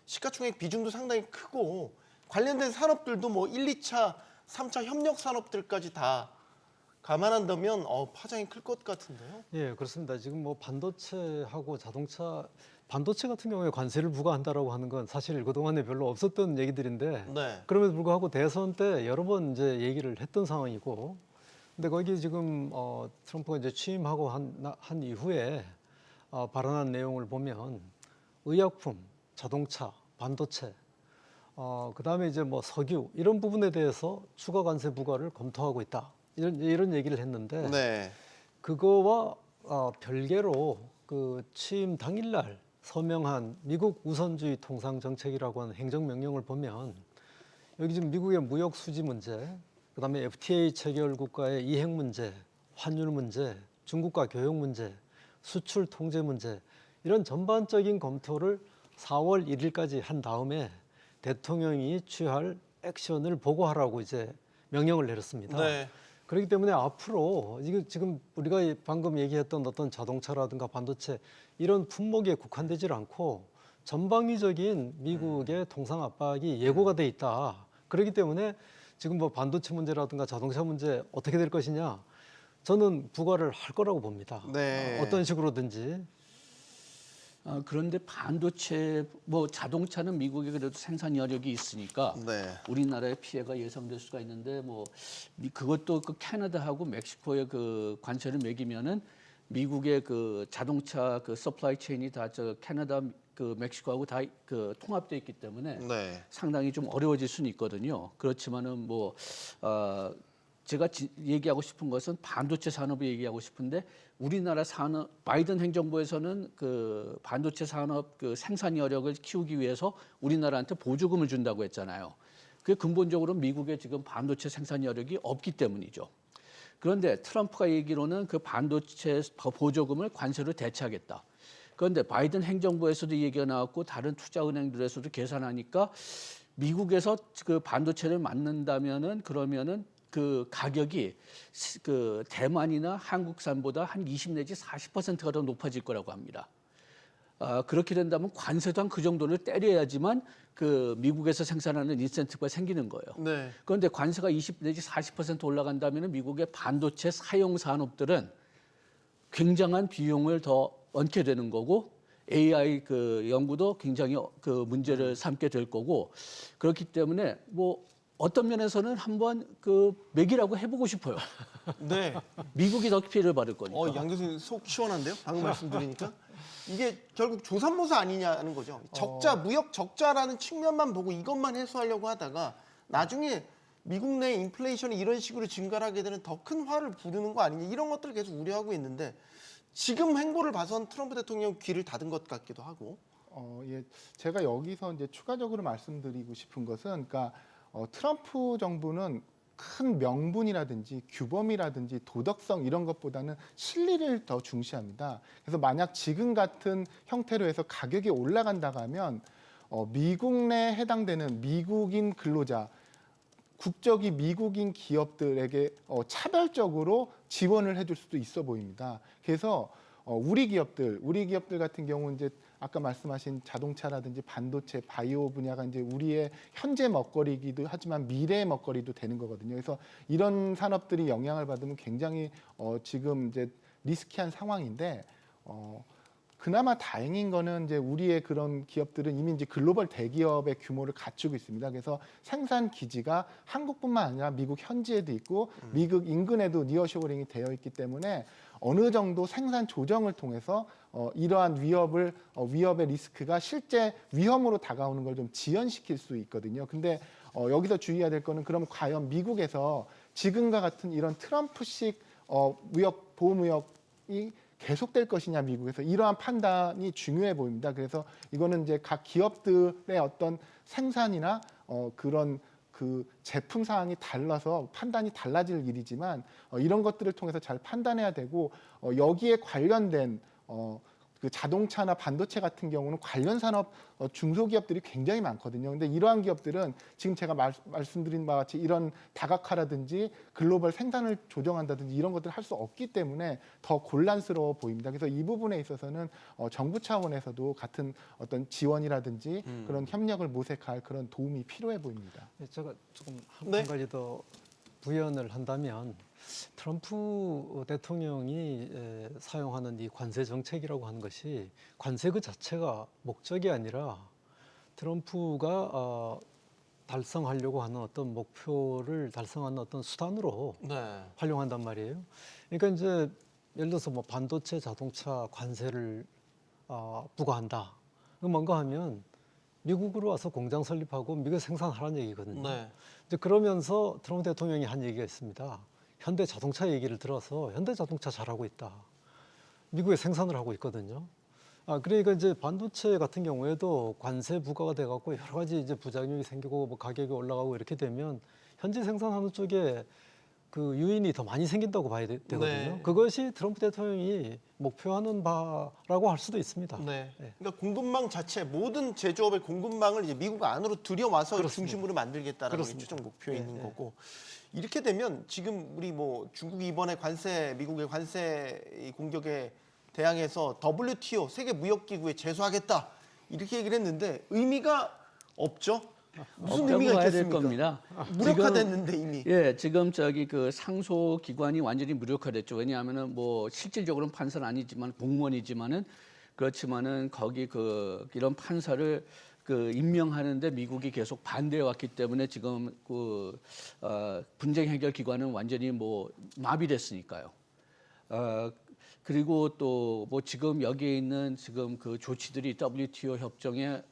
시가총액 비중도 상당히 크고 관련된 산업들도 1, 2차, 3차 협력 산업들까지 다 감안한다면 파장이 클 것 같은데요. 예, 그렇습니다. 지금 반도체하고 반도체 같은 경우에 관세를 부과한다라고 하는 건 사실 그동안에 별로 없었던 얘기들인데 네. 그럼에도 불구하고 대선 때 여러 번 이제 얘기를 했던 상황이고 근데 거기에 지금 트럼프가 이제 취임하고 한 이후에 발언한 내용을 보면 의약품, 자동차, 반도체 그다음에 이제 석유 이런 부분에 대해서 추가 관세 부과를 검토하고 있다. 이런 얘기를 했는데 네. 그거와 별개로 취임 당일날 서명한 미국 우선주의 통상 정책이라고 하는 행정명령을 보면 여기 지금 미국의 무역 수지 문제, 그다음에 FTA 체결 국가의 이행 문제, 환율 문제, 중국과 교역 문제, 수출 통제 문제 이런 전반적인 검토를 4월 1일까지 한 다음에 대통령이 취할 액션을 보고하라고 이제 명령을 내렸습니다. 네. 그렇기 때문에 앞으로 지금 우리가 방금 얘기했던 어떤 자동차라든가 반도체 이런 품목에 국한되질 않고 전방위적인 미국의 통상 압박이 예고가 돼 있다. 그렇기 때문에 지금 반도체 문제라든가 자동차 문제 어떻게 될 것이냐 저는 부과를 할 거라고 봅니다. 네. 어떤 식으로든지. 그런데 반도체 자동차는 미국에 그래도 생산 여력이 있으니까 네. 우리나라의 피해가 예상될 수가 있는데 그것도 캐나다하고 멕시코의 관세를 매기면은 미국의 자동차 서플라이 체인이 다 캐나다 멕시코하고 다 통합돼 있기 때문에 네. 상당히 좀 어려워질 수는 있거든요. 그렇지만은 제가 얘기하고 싶은 것은 반도체 산업을 얘기하고 싶은데 우리나라 산업 바이든 행정부에서는 반도체 산업 생산 여력을 키우기 위해서 우리나라한테 보조금을 준다고 했잖아요. 그게 근본적으로 미국의 지금 반도체 생산 여력이 없기 때문이죠. 그런데 트럼프가 얘기로는 반도체 보조금을 관세로 대체하겠다. 그런데 바이든 행정부에서도 얘기가 나왔고 다른 투자은행들에서도 계산하니까 미국에서 반도체를 만든다면은 그러면은 가격이 대만이나 한국산보다 한 20 내지 40%가 더 높아질 거라고 합니다. 그렇게 된다면 관세도 한 그 정도를 때려야지만 미국에서 생산하는 인센티브가 생기는 거예요. 네. 그런데 관세가 20 내지 40% 올라간다면 미국의 반도체 사용 산업들은 굉장한 비용을 더 얹게 되는 거고 AI 그 연구도 굉장히 그 문제를 삼게 될 거고 그렇기 때문에 뭐 어떤 면에서는 한번 그 맥이라고 해보고 싶어요. 네. 미국이 더 피해를 받을 거니까. 양 교수님 속 시원한데요? 방금 말씀드리니까 이게 결국 조삼모사 아니냐는 거죠. 적자, 무역 적자라는 측면만 보고 이것만 해소하려고 하다가 나중에 미국 내 인플레이션이 이런 식으로 증가를 하게 되는 더 큰 화를 부르는 거 아니냐 이런 것들을 계속 우려하고 있는데 지금 행보를 봐선 트럼프 대통령 귀를 닫은 것 같기도 하고. 예, 제가 여기서 이제 추가적으로 말씀드리고 싶은 것은, 그러니까 트럼프 정부는 큰 명분이라든지 규범이라든지 도덕성 이런 것보다는 실리를 더 중시합니다. 그래서 만약 지금 같은 형태로 해서 가격이 올라간다고 하면 미국 내에 해당되는 미국인 근로자, 국적이 미국인 기업들에게 차별적으로 지원을 해줄 수도 있어 보입니다. 그래서 우리 기업들 같은 경우 이제 아까 말씀하신 자동차라든지 반도체, 바이오 분야가 이제 우리의 현재 먹거리이기도 하지만 미래의 먹거리도 되는 거거든요. 그래서 이런 산업들이 영향을 받으면 굉장히 지금 이제 리스키한 상황인데 그나마 다행인 거는 이제 우리의 그런 기업들은 이미 이제 글로벌 대기업의 규모를 갖추고 있습니다. 그래서 생산 기지가 한국뿐만 아니라 미국 현지에도 있고 미국 인근에도 니어쇼링이 되어 있기 때문에 어느 정도 생산 조정을 통해서 이러한 위협의 리스크가 실제 위험으로 다가오는 걸 좀 지연시킬 수 있거든요. 근데 여기서 주의해야 될 거는 그럼 과연 미국에서 지금과 같은 이런 트럼프식 보호무역이 계속될 것이냐 미국에서 이러한 판단이 중요해 보입니다. 그래서 이거는 이제 각 기업들의 어떤 생산이나 그런 그 제품 사항이 달라서 판단이 달라질 일이지만 이런 것들을 통해서 잘 판단해야 되고 여기에 관련된 그 자동차나 반도체 같은 경우는 관련 산업 중소기업들이 굉장히 많거든요. 근데 이러한 기업들은 지금 제가 말씀드린 바와 같이 이런 다각화라든지 글로벌 생산을 조정한다든지 이런 것들을 할 수 없기 때문에 더 곤란스러워 보입니다. 그래서 이 부분에 있어서는 정부 차원에서도 같은 어떤 지원이라든지 그런 협력을 모색할 그런 도움이 필요해 보입니다. 제가 조금 네. 한 가지 더 부연을 한다면 트럼프 대통령이 사용하는 이 관세 정책이라고 하는 것이 관세 그 자체가 목적이 아니라 트럼프가 달성하려고 하는 어떤 목표를 달성하는 어떤 수단으로 활용한단 말이에요. 그러니까 이제 예를 들어서 뭐 반도체, 자동차 관세를 부과한다. 그럼 뭔가 하면 미국으로 와서 공장 설립하고 미국에 생산하라는 얘기거든요. 이제 그러면서 트럼프 대통령이 한 얘기가 있습니다. 현대 자동차 얘기를 들어서 현대 자동차 잘하고 있다. 미국에 생산을 하고 있거든요. 그러니까 이제 반도체 같은 경우에도 관세 부과가 돼갖고 여러 가지 이제 부작용이 생기고 뭐 가격이 올라가고 이렇게 되면 현지 생산하는 쪽에 그 유인이 더 많이 생긴다고 봐야 되거든요. 네. 그것이 트럼프 대통령이 목표하는 바라고 할 수도 있습니다. 네. 네. 그러니까 공급망 자체 모든 제조업의 공급망을 이제 미국 안으로 들여와서 그렇습니다. 중심으로 만들겠다라는 게 그렇습니다. 최종 목표에 네, 있는 네. 거고 이렇게 되면 지금 우리 뭐 중국이 이번에 미국의 관세 이 공격에 대항해서 WTO 세계 무역기구에 제소하겠다 이렇게 얘기를 했는데 의미가 없죠. 무슨 없다고 의미가 봐야 될 있겠습니까? 겁니다. 무력화됐는데 이미. 지금 그 상소 기관이 완전히 무력화됐죠. 왜냐하면은 뭐 실질적으로는 판사는 아니지만 공무원이지만은 그렇지만은 거기 이런 판사를 임명하는데 미국이 계속 반대해 왔기 때문에 지금 분쟁 해결 기관은 완전히 뭐 마비됐으니까요. 그리고 또 뭐 지금 여기에 있는 지금 그 조치들이 WTO 협정에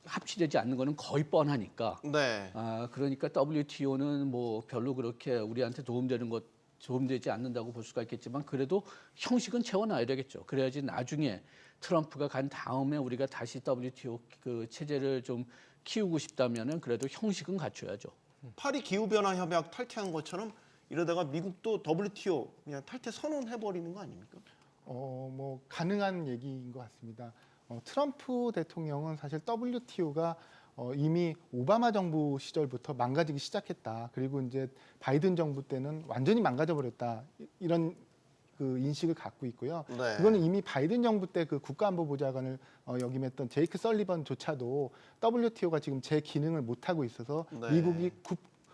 합치되지 않는 거는 거의 뻔하니까. 네. 그러니까 WTO는 뭐 별로 그렇게 우리한테 도움되지 않는다고 볼 수가 있겠지만 그래도 형식은 채워놔야 되겠죠. 그래야지 나중에 트럼프가 간 다음에 우리가 다시 WTO 그 체제를 좀 키우고 싶다면은 그래도 형식은 갖춰야죠. 파리 기후변화 협약 탈퇴한 것처럼 이러다가 미국도 WTO 그냥 탈퇴 선언해버리는 거 아닙니까? 뭐 가능한 얘기인 것 같습니다. 트럼프 대통령은 사실 WTO가 이미 오바마 정부 시절부터 망가지기 시작했다. 그리고 이제 바이든 정부 때는 완전히 망가져 버렸다. 이런 그 인식을 갖고 있고요. 네. 그거는 이미 바이든 정부 때 그 국가안보보좌관을 역임했던 제이크 설리번조차도 WTO가 지금 제 기능을 못 하고 있어서 네. 미국이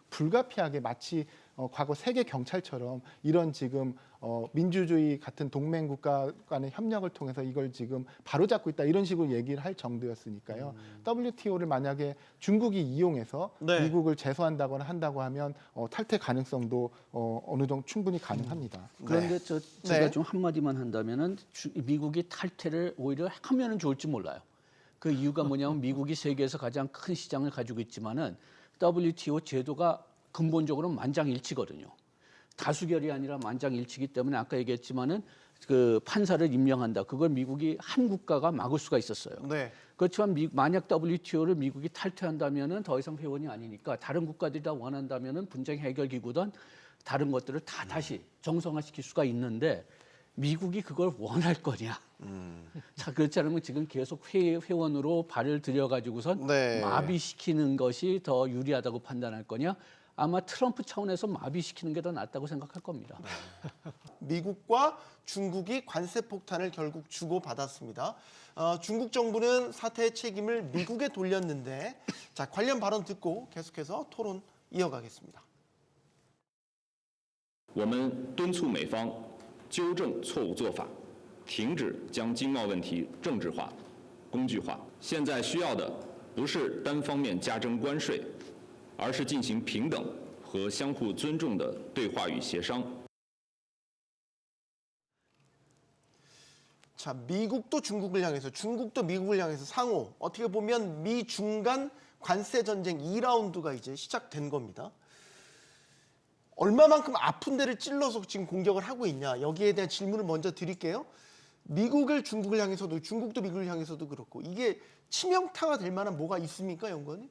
불가피하게 마치 과거 세계 경찰처럼 이런 지금 민주주의 같은 동맹 국가 간의 협력을 통해서 이걸 지금 바로잡고 있다 이런 식으로 얘기를 할 정도였으니까요. WTO를 만약에 중국이 이용해서 네. 미국을 제소한다거나 한다고 하면 탈퇴 가능성도 어느 정도 충분히 가능합니다. 그런데 제가 네. 좀 한마디만 한다면은 미국이 탈퇴를 오히려 하면은 좋을지 몰라요. 그 이유가 뭐냐면 미국이 세계에서 가장 큰 시장을 가지고 있지만은 WTO 제도가 근본적으로 만장일치거든요. 다수결이 아니라 만장일치이기 때문에 아까 얘기했지만은 그 판사를 임명한다. 그걸 미국이 한 국가가 막을 수가 있었어요. 네. 그렇지만 만약 WTO를 미국이 탈퇴한다면은 더 이상 회원이 아니니까 다른 국가들이 다 원한다면은 분쟁 해결 기구든 다른 것들을 다 다시 정상화시킬 수가 있는데 미국이 그걸 원할 거냐? 자, 그렇지 않으면 지금 계속 회원으로 발을 들여가지고선 네. 마비시키는 것이 더 유리하다고 판단할 거냐? 아마 트럼프 차원에서 마비시키는 게 더 낫다고 생각할 겁니다. 미국과 중국이 관세 폭탄을 결국 주고받았습니다. 중국 정부는 사태의 책임을 미국에 돌렸는데 자, 관련 발언 듣고 계속해서 토론 이어가겠습니다. 我们敦促美方纠正错误做法，停止将经贸问题政治化、工具化。现在需要的不是单方面加征关税，而是进行平等和相互尊重的对话与协商。 자, 미국도 중국을 향해서 중국도 미국을 향해서 상호 어떻게 보면 미중 간 관세 전쟁 2라운드가 이제 시작된 겁니다. 얼마만큼 아픈 데를 찔러서 지금 공격을 하고 있냐 여기에 대한 질문을 먼저 드릴게요. 미국을 중국을 향해서도 중국도 미국을 향해서도 그렇고 이게 치명타가 될 만한 뭐가 있습니까, 연구원님?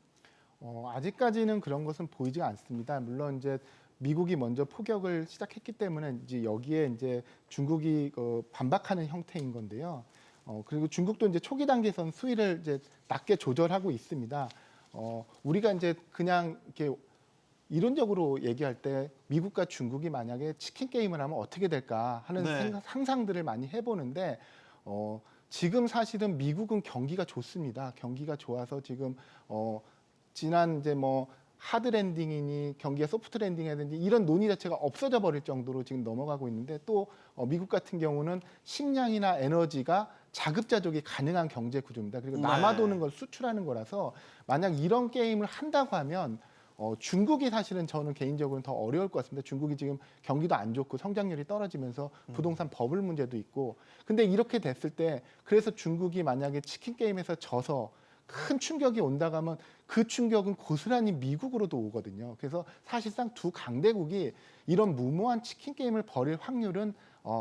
아직까지는 그런 것은 보이지가 않습니다. 물론 이제 미국이 먼저 포격을 시작했기 때문에 이제 여기에 이제 중국이 반박하는 형태인 건데요. 그리고 중국도 이제 초기 단계에선 수위를 이제 낮게 조절하고 있습니다. 우리가 이제 그냥 이렇게 이론적으로 얘기할 때 미국과 중국이 만약에 치킨 게임을 하면 어떻게 될까 하는 네. 상상들을 많이 해보는데 지금 사실은 미국은 경기가 좋습니다. 경기가 좋아서 지금 지난 이제 뭐 하드 랜딩이니 경기가 소프트 랜딩이라든지 이런 논의 자체가 없어져 버릴 정도로 지금 넘어가고 있는데 또 미국 같은 경우는 식량이나 에너지가 자급자족이 가능한 경제 구조입니다. 그리고 네. 남아도는 걸 수출하는 거라서 만약 이런 게임을 한다고 하면 중국이 사실은 저는 개인적으로는 더 어려울 것 같습니다. 중국이 지금 경기도 안 좋고 성장률이 떨어지면서 부동산 버블 문제도 있고. 근데 이렇게 됐을 때 그래서 중국이 만약에 치킨 게임에서 져서 큰 충격이 온다고 하면 그 충격은 고스란히 미국으로도 오거든요. 그래서 사실상 두 강대국이 이런 무모한 치킨 게임을 벌일 확률은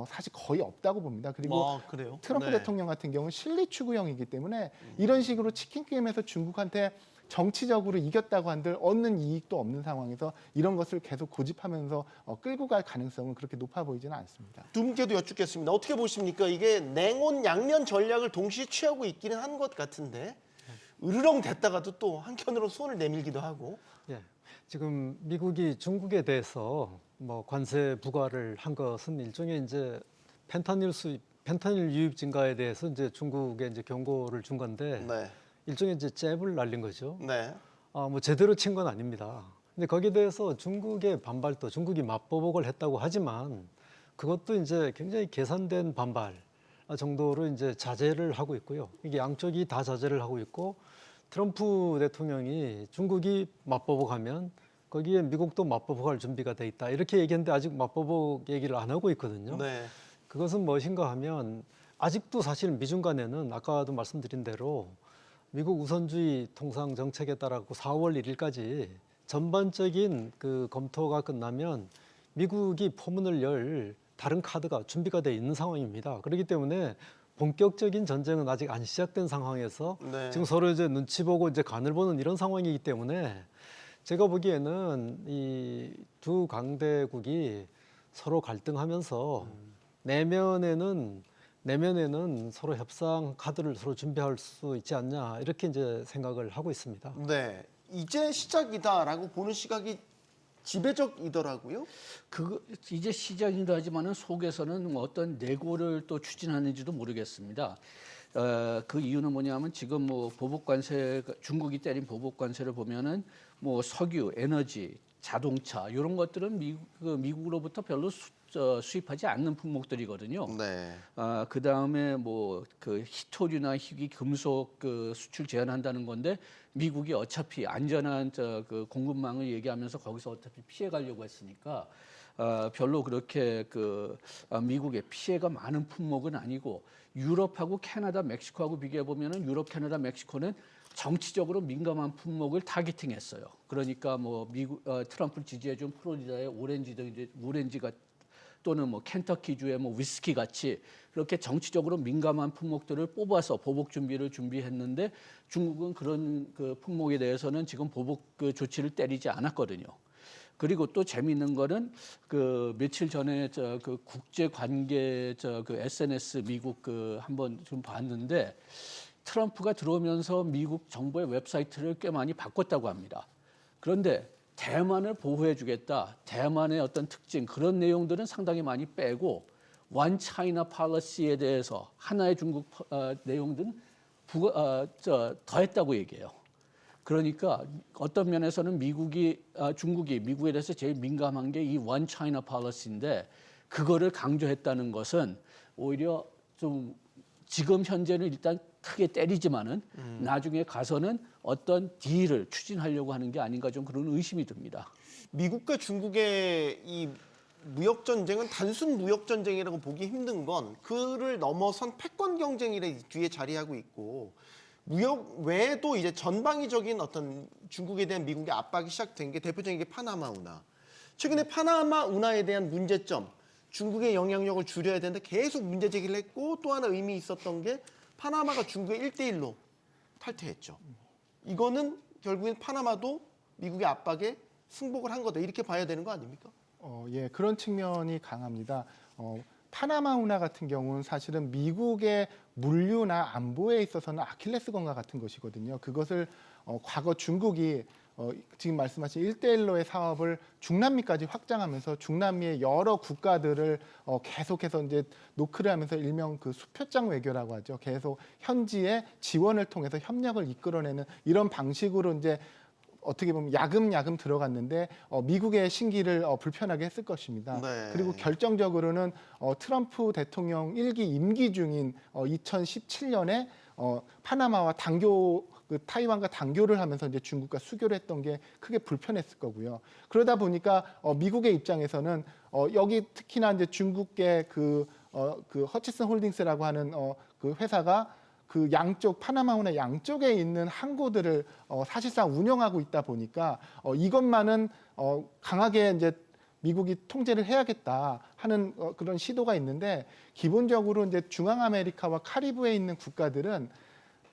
사실 거의 없다고 봅니다. 그리고 그래요? 트럼프 네. 대통령 같은 경우는 실리 추구형이기 때문에 이런 식으로 치킨 게임에서 중국한테 정치적으로 이겼다고 한들 얻는 이익도 없는 상황에서 이런 것을 계속 고집하면서 끌고 갈 가능성은 그렇게 높아 보이지는 않습니다. 두 분께도 여쭙겠습니다. 어떻게 보십니까? 이게 냉온 양면 전략을 동시에 취하고 있기는 한 것 같은데 으르렁 됐다가도 또 한켠으로 손을 내밀기도 하고. 예, 지금 미국이 중국에 대해서 뭐 관세 부과를 한 것은 일종의 이제 펜타닐 유입 증가에 대해서 이제 중국에 이제 경고를 준 건데 네. 일종의 이제 잽을 날린 거죠. 네. 뭐 제대로 친 건 아닙니다. 근데 거기에 대해서 중국의 반발도 중국이 맞보복을 했다고 하지만 그것도 이제 굉장히 계산된 반발 정도로 이제 자제를 하고 있고요. 이게 양쪽이 다 자제를 하고 있고 트럼프 대통령이 중국이 맞보복하면 거기에 미국도 맞보복할 준비가 돼 있다 이렇게 얘기했는데 아직 맞보복 얘기를 안 하고 있거든요. 네. 그것은 무엇인가 하면 아직도 사실 미중 간에는 아까도 말씀드린 대로 미국 우선주의 통상 정책에 따라 4월 1일까지 전반적인 그 검토가 끝나면 미국이 포문을 열 다른 카드가 준비가 돼 있는 상황입니다. 그렇기 때문에 본격적인 전쟁은 아직 안 시작된 상황에서 네. 지금 서로 이제 눈치 보고 이제 간을 보는 이런 상황이기 때문에 제가 보기에는 이 두 강대국이 서로 갈등하면서 내면에는 서로 협상 카드를 서로 준비할 수 있지 않냐 이렇게 이제 생각을 하고 있습니다. 네. 이제 시작이다라고 보는 시각이 지배적이더라고요. 이제 시작이다 하지만은 속에서는 어떤 내고를 또 추진하는지도 모르겠습니다. 그 이유는 뭐냐면 지금 뭐 보복 관세 중국이 때린 보복 관세를 보면은 뭐 석유, 에너지, 자동차 이런 것들은 미국으로부터 별로 수입하지 않는 품목들이거든요. 네. 그 다음에 뭐 그 희토류나 희귀 금속 그 수출 제한한다는 건데 미국이 어차피 안전한 그 공급망을 얘기하면서 거기서 어차피 피해 가려고 했으니까 별로 그렇게 미국에 피해가 많은 품목은 아니고 유럽하고 캐나다, 멕시코하고 비교해 보면은 유럽, 캐나다, 멕시코는 정치적으로 민감한 품목을 타겟팅했어요. 그러니까 뭐 미국 트럼프를 지지해준 플로리다의 오렌지가 또는 뭐 켄터키주의 뭐 위스키 같이 그렇게 정치적으로 민감한 품목들을 뽑아서 보복 준비했는데 중국은 그런 그 품목에 대해서는 지금 보복 조치를 때리지 않았거든요. 그리고 또 재미있는 거는 며칠 전에 그 국제 관계 그 SNS 미국 한번 좀 봤는데 트럼프가 들어오면서 미국 정부의 웨브사이트를 꽤 많이 바꿨다고 합니다. 그런데 대만을 보호해주겠다, 대만의 어떤 특징 그런 내용들은 상당히 많이 빼고 원 차이나 팔러시에 대해서 하나의 중국 내용들은 더했다고 얘기해요. 그러니까 어떤 면에서는 중국이 미국에 대해서 제일 민감한 게 이 원 차이나 팔러시인데 그거를 강조했다는 것은 오히려 좀 지금 현재는 일단 크게 때리지만은 나중에 가서는 어떤 딜을 추진하려고 하는 게 아닌가 좀 그런 의심이 듭니다. 미국과 중국의 이 무역 전쟁은 단순 무역 전쟁이라고 보기 힘든 건 그를 넘어선 패권 경쟁이 뒤에 자리하고 있고 무역 외에도 이제 전방위적인 어떤 중국에 대한 미국의 압박이 시작된 게 대표적인 게 파나마 운하. 최근에 파나마 운하에 대한 문제점, 중국의 영향력을 줄여야 되는데 계속 문제 제기를 했고 또 하나 의미 있었던 게 파나마가 중국의 1대1로 탈퇴했죠. 이거는 결국엔 파나마도 미국의 압박에 승복을 한 거다. 이렇게 봐야 되는 거 아닙니까? 예, 그런 측면이 강합니다. 파나마 운하 같은 경우는 사실은 미국의 물류나 안보에 있어서는 아킬레스건과 같은 것이거든요. 그것을 과거 중국이 지금 말씀하신 1대1로의 사업을 중남미까지 확장하면서 중남미의 여러 국가들을 계속해서 이제 노크를 하면서 일명 그 수표장 외교라고 하죠. 계속 현지의 지원을 통해서 협력을 이끌어내는 이런 방식으로 이제 어떻게 보면 야금야금 들어갔는데 미국의 신기를 불편하게 했을 것입니다. 네. 그리고 결정적으로는 트럼프 대통령 1기 임기 중인 2017년에 파나마와 타이완과 단교를 하면서 이제 중국과 수교를 했던 게 크게 불편했을 거고요. 그러다 보니까 미국의 입장에서는 여기 특히나 이제 중국계 그 허치슨 홀딩스라고 하는 그 회사가 그 양쪽 파나마 운하 양쪽에 있는 항구들을 사실상 운영하고 있다 보니까 이것만은 강하게 이제 미국이 통제를 해야겠다 하는 그런 시도가 있는데 기본적으로 이제 중앙 아메리카와 카리브해에 있는 국가들은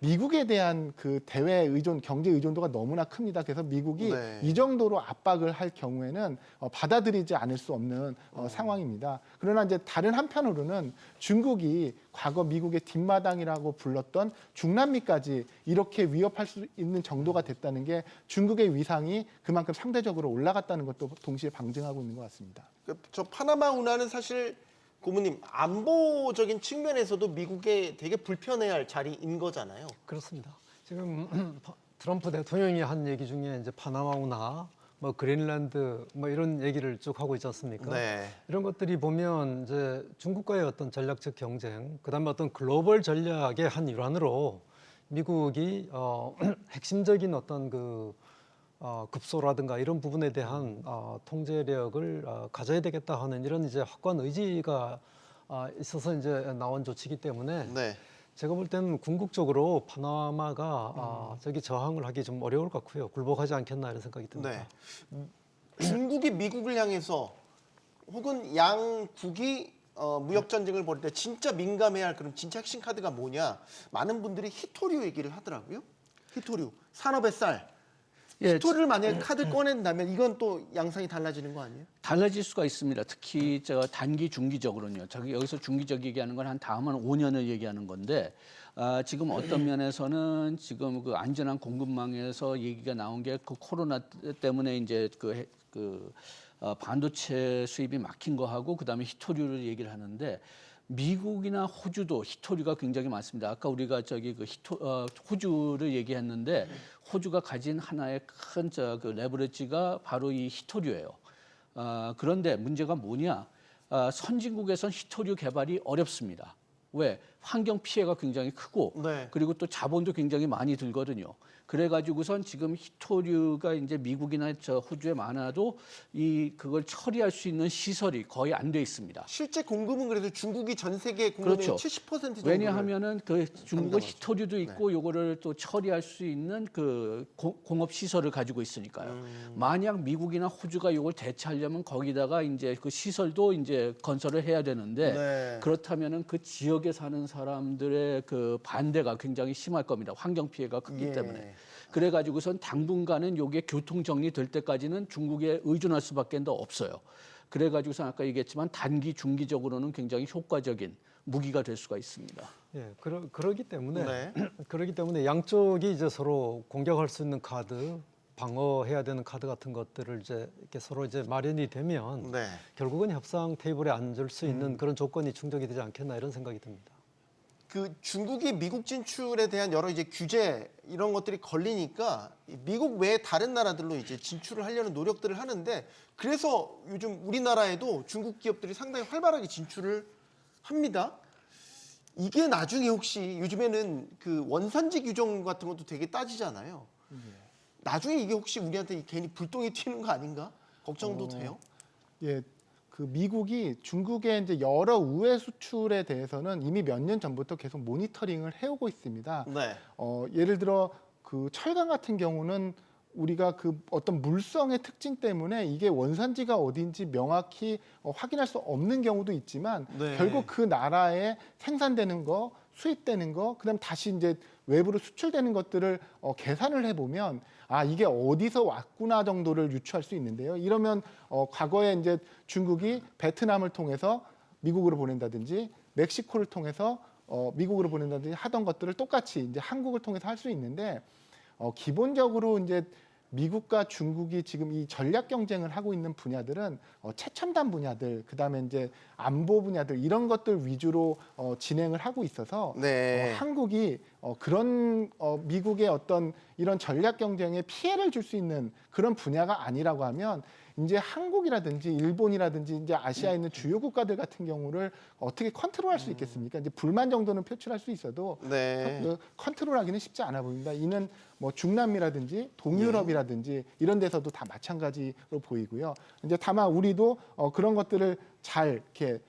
미국에 대한 그 대외 의존, 경제 의존도가 너무나 큽니다. 그래서 미국이 네. 이 정도로 압박을 할 경우에는 받아들이지 않을 수 없는 상황입니다. 그러나 이제 다른 한편으로는 중국이 과거 미국의 뒷마당이라고 불렀던 중남미까지 이렇게 위협할 수 있는 정도가 됐다는 게 중국의 위상이 그만큼 상대적으로 올라갔다는 것도 동시에 방증하고 있는 것 같습니다. 저 파나마 운하는 사실 고모님 안보적인 측면에서도 미국에 되게 불편해할 자리인 거잖아요. 그렇습니다. 지금 트럼프 대통령이 한 얘기 중에 이제 파나마 운하, 뭐 그린란드 뭐 이런 얘기를 쭉 하고 있지 않습니까? 네. 이런 것들이 보면 이제 중국과의 어떤 전략적 경쟁, 그다음에 어떤 글로벌 전략의 한 일환으로 미국이 핵심적인 어떤 급소라든가 이런 부분에 대한 통제력을 가져야 되겠다 하는 이런 이제 확고한 의지가 있어서 이제 나온 조치이기 때문에 네. 제가 볼 때는 궁극적으로 파나마가 저기 저항을 하기 좀 어려울 것 같고요. 굴복하지 않겠나 이런 생각이 듭니다. 네. 중국이 미국을 향해서 혹은 양국이 무역 전쟁을 벌일 때 진짜 민감해야 할 그런 진짜 핵심 카드가 뭐냐? 많은 분들이 희토류 얘기를 하더라고요. 희토류, 산업의 쌀. 예, 희토류를 만약에 카드 꺼낸다면 이건 또 양상이 달라지는 거 아니에요? 달라질 수가 있습니다. 특히 단기, 중기적으로는요. 여기서 중기적 얘기하는 건 한 다음 한 5년을 얘기하는 건데 지금 어떤 면에서는 지금 그 안전한 공급망에서 얘기가 나온 게 그 코로나 때문에 이제 반도체 수입이 막힌 거하고 그다음에 희토류를 얘기를 하는데 미국이나 호주도 히토류가 굉장히 많습니다. 아까 우리가 저기 그 호주를 얘기했는데 호주가 가진 하나의 큰 그 레버리지가 바로 이 히토류예요. 그런데 문제가 뭐냐? 선진국에선 히토류 개발이 어렵습니다. 왜? 환경 피해가 굉장히 크고 네. 그리고 또 자본도 굉장히 많이 들거든요. 그래가지고선 지금 히토류가 이제 미국이나 저 호주에 많아도 그걸 처리할 수 있는 시설이 거의 안 돼 있습니다. 실제 공급은 그래도 중국이 전 세계 공급의 그렇죠. 70% 정도. 왜냐하면은 그 중국은 담당하죠. 히토류도 있고 요거를 또 처리할 수 있는 그 공업 시설을 가지고 있으니까요. 만약 미국이나 호주가 요걸 대체하려면 거기다가 이제 그 시설도 이제 건설을 해야 되는데 네. 그렇다면은 그 지역에 사는 사람들의 그 반대가 굉장히 심할 겁니다. 환경 피해가 크기 예. 때문에. 그래가지고선 당분간은 요게 교통 정리될 때까지는 중국에 의존할 수밖에 없어요. 그래가지고선 아까 얘기했지만 단기, 중기적으로는 굉장히 효과적인 무기가 될 수가 있습니다. 예, 그러기 때문에 네. 그러기 때문에 양쪽이 이제 서로 공격할 수 있는 카드, 방어해야 되는 카드 같은 것들을 이제 이렇게 서로 이제 마련이 되면 네. 결국은 협상 테이블에 앉을 수 있는 그런 조건이 충족이 되지 않겠나 이런 생각이 듭니다. 그 중국이 미국 진출에 대한 여러 이제 규제 이런 것들이 걸리니까 미국 외 다른 나라들로 이제 진출을 하려는 노력들을 하는데 그래서 요즘 우리나라에도 중국 기업들이 상당히 활발하게 진출을 합니다. 이게 나중에 혹시 요즘에는 그 원산지 규정 같은 것도 되게 따지잖아요. 나중에 이게 혹시 우리한테 괜히 불똥이 튀는 거 아닌가? 걱정도 돼요. 예, 그 미국이 중국의 이제 여러 우회 수출에 대해서는 이미 몇 년 전부터 계속 모니터링을 해오고 있습니다. 네. 예를 들어 그 철강 같은 경우는 우리가 그 어떤 물성의 특징 때문에 이게 원산지가 어딘지 명확히 확인할 수 없는 경우도 있지만 네. 결국 그 나라에 생산되는 거, 수입되는 거, 그다음 다시 이제 외부로 수출되는 것들을 계산을 해보면 아 이게 어디서 왔구나 정도를 유추할 수 있는데요. 이러면 과거에 이제 중국이 베트남을 통해서 미국으로 보낸다든지 멕시코를 통해서 미국으로 보낸다든지 하던 것들을 똑같이 이제 한국을 통해서 할 수 있는데 기본적으로 이제 미국과 중국이 지금 이 전략 경쟁을 하고 있는 분야들은 최첨단 분야들, 그다음에 이제 안보 분야들 이런 것들 위주로 진행을 하고 있어서 네. 한국이 그런 미국의 어떤 이런 전략 경쟁에 피해를 줄 수 있는 그런 분야가 아니라고 하면 이제 한국이라든지 일본이라든지 이제 아시아에 있는 주요 국가들 같은 경우를 어떻게 컨트롤할 수 있겠습니까? 이제 불만 정도는 표출할 수 있어도 네. 컨트롤하기는 쉽지 않아 보입니다. 이는 뭐 중남미라든지 동유럽이라든지 이런 데서도 다 마찬가지로 보이고요. 이제 다만 우리도 그런 것들을 잘 이렇게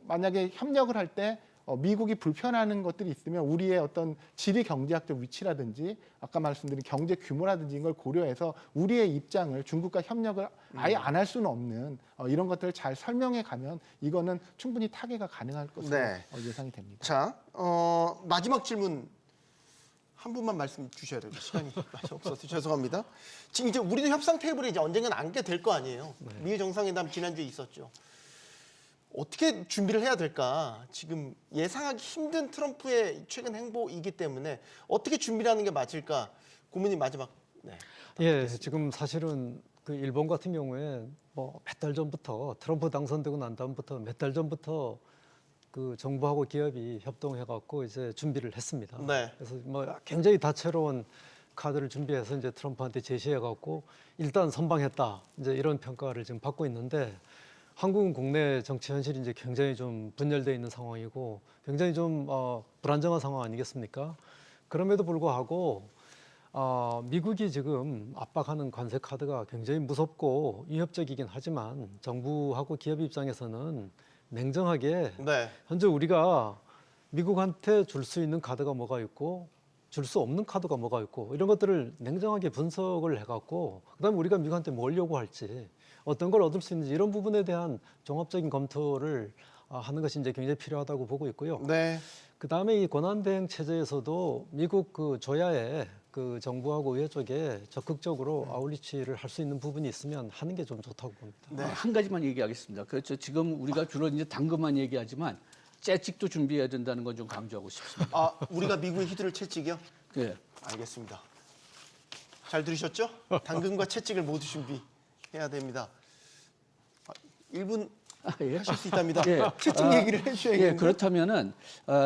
만약에 협력을 할 때 미국이 불편하는 것들이 있으면 우리의 어떤 지리 경제학적 위치라든지 아까 말씀드린 경제 규모라든지 이걸 고려해서 우리의 입장을 중국과 협력을 아예 안 할 수는 없는 이런 것들을 잘 설명해 가면 이거는 충분히 타개가 가능할 것으로 네. 예상이 됩니다. 자, 마지막 질문 한 분만 말씀 주셔야 돼요. 시간이 많이 없어서 죄송합니다. 지금 이제 우리도 협상 테이블에 이제 언젠간 앉게 될 거 아니에요. 미일 정상회담 지난주에 있었죠. 어떻게 준비를 해야 될까? 지금 예상하기 힘든 트럼프의 최근 행보이기 때문에 어떻게 준비를 하는 게 맞을까? 고문님 마지막. 네. 예, 지금 사실은 그 일본 같은 경우에 뭐 몇 달 전부터 트럼프 당선되고 난 다음부터 몇 달 전부터 그 정부하고 기업이 협동해갖고 이제 준비를 했습니다. 네. 그래서 뭐 굉장히 다채로운 카드를 준비해서 이제 트럼프한테 제시해갖고 일단 선방했다. 이제 이런 평가를 지금 받고 있는데 한국은 국내 정치 현실이 이제 굉장히 좀 분열되어 있는 상황이고 굉장히 좀 불안정한 상황 아니겠습니까? 그럼에도 불구하고 미국이 지금 압박하는 관세 카드가 굉장히 무섭고 위협적이긴 하지만 정부하고 기업 입장에서는 냉정하게 네. 현재 우리가 미국한테 줄 수 있는 카드가 뭐가 있고 줄 수 없는 카드가 뭐가 있고 이런 것들을 냉정하게 분석을 해갖고 그다음에 우리가 미국한테 뭘 요구할지 어떤 걸 얻을 수 있는지 이런 부분에 대한 종합적인 검토를 하는 것이 이제 굉장히 필요하다고 보고 있고요. 네. 그다음에 이 권한대행 체제에서도 미국 그 조야에 그 정부하고 의회 쪽에 적극적으로 아웃리치를 할 수 있는 부분이 있으면 하는 게 좀 좋다고 봅니다. 네. 한 가지만 얘기하겠습니다. 그렇죠. 지금 우리가 주로 이제 당근만 얘기하지만 채찍도 준비해야 된다는 건 좀 강조하고 싶습니다. 우리가 미국의 히드를 채찍이요? 네. 알겠습니다. 잘 들으셨죠? 당근과 채찍을 모두 준비해야 됩니다. 1분 예. 하실 수 있답니다. 예. 실증 얘기를 해주셔야겠네요. 예, 그렇다면은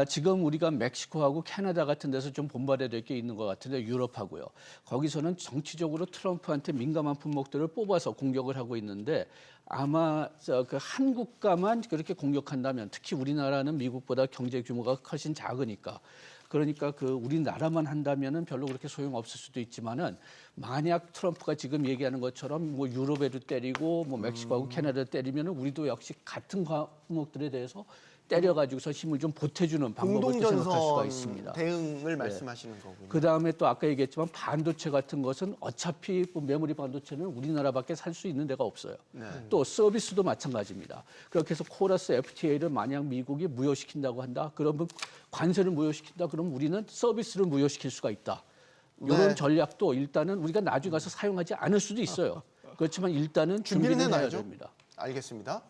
지금 우리가 멕시코하고 캐나다 같은 데서 좀 본받아야 될 게 있는 것 같은데 유럽하고요. 거기서는 정치적으로 트럼프한테 민감한 품목들을 뽑아서 공격을 하고 있는데 아마 그 한국가만 그렇게 공격한다면 특히 우리나라는 미국보다 경제 규모가 훨씬 작으니까 그러니까 그 우리나라만 한다면은 별로 그렇게 소용 없을 수도 있지만은 만약 트럼프가 지금 얘기하는 것처럼 뭐 유럽에도 때리고 뭐 멕시코하고 캐나다도 때리면은 우리도 역시 같은 품목들에 대해서 때려가지고서 힘을 좀 보태주는 방법을 또 생각할 수가 공동전선 있습니다. 대응을 말씀하시는 거군요. 그 다음에 또 아까 얘기했지만 반도체 같은 것은 어차피 뭐 메모리 반도체는 우리나라밖에 살 수 있는 데가 없어요. 또 서비스도 마찬가지입니다. 그렇게 해서 코러스 FTA를 만약 미국이 무효시킨다고 한다. 그러면 관세를 무효시킨다. 그러면 우리는 서비스를 무효시킬 수가 있다. 이런 네. 전략도 일단은 우리가 나중에 가서 사용하지 않을 수도 있어요. 그렇지만 일단은 준비는 준비는 해야 해놔야죠. 됩니다. 알겠습니다.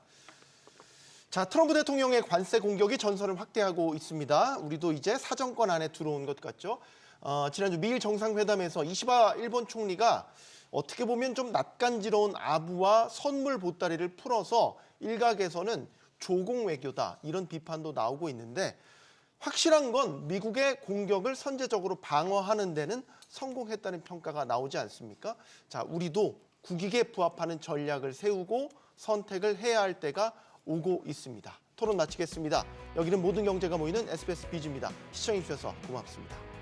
자, 트럼프 대통령의 관세 공격이 전선을 확대하고 있습니다. 우리도 이제 사정권 안에 들어온 것 같죠. 지난주 미일 정상회담에서 이시바 일본 총리가 어떻게 보면 좀 낯간지러운 아부와 선물 보따리를 풀어서 일각에서는 조공 외교다 이런 비판도 나오고 있는데 확실한 건 미국의 공격을 선제적으로 방어하는 데는 성공했다는 평가가 나오지 않습니까? 자, 우리도 국익에 부합하는 전략을 세우고 선택을 해야 할 때가 오고 있습니다. 토론 마치겠습니다. 여기는 모든 경제가 모이는 SBS 비즈입니다. 시청해주셔서 고맙습니다.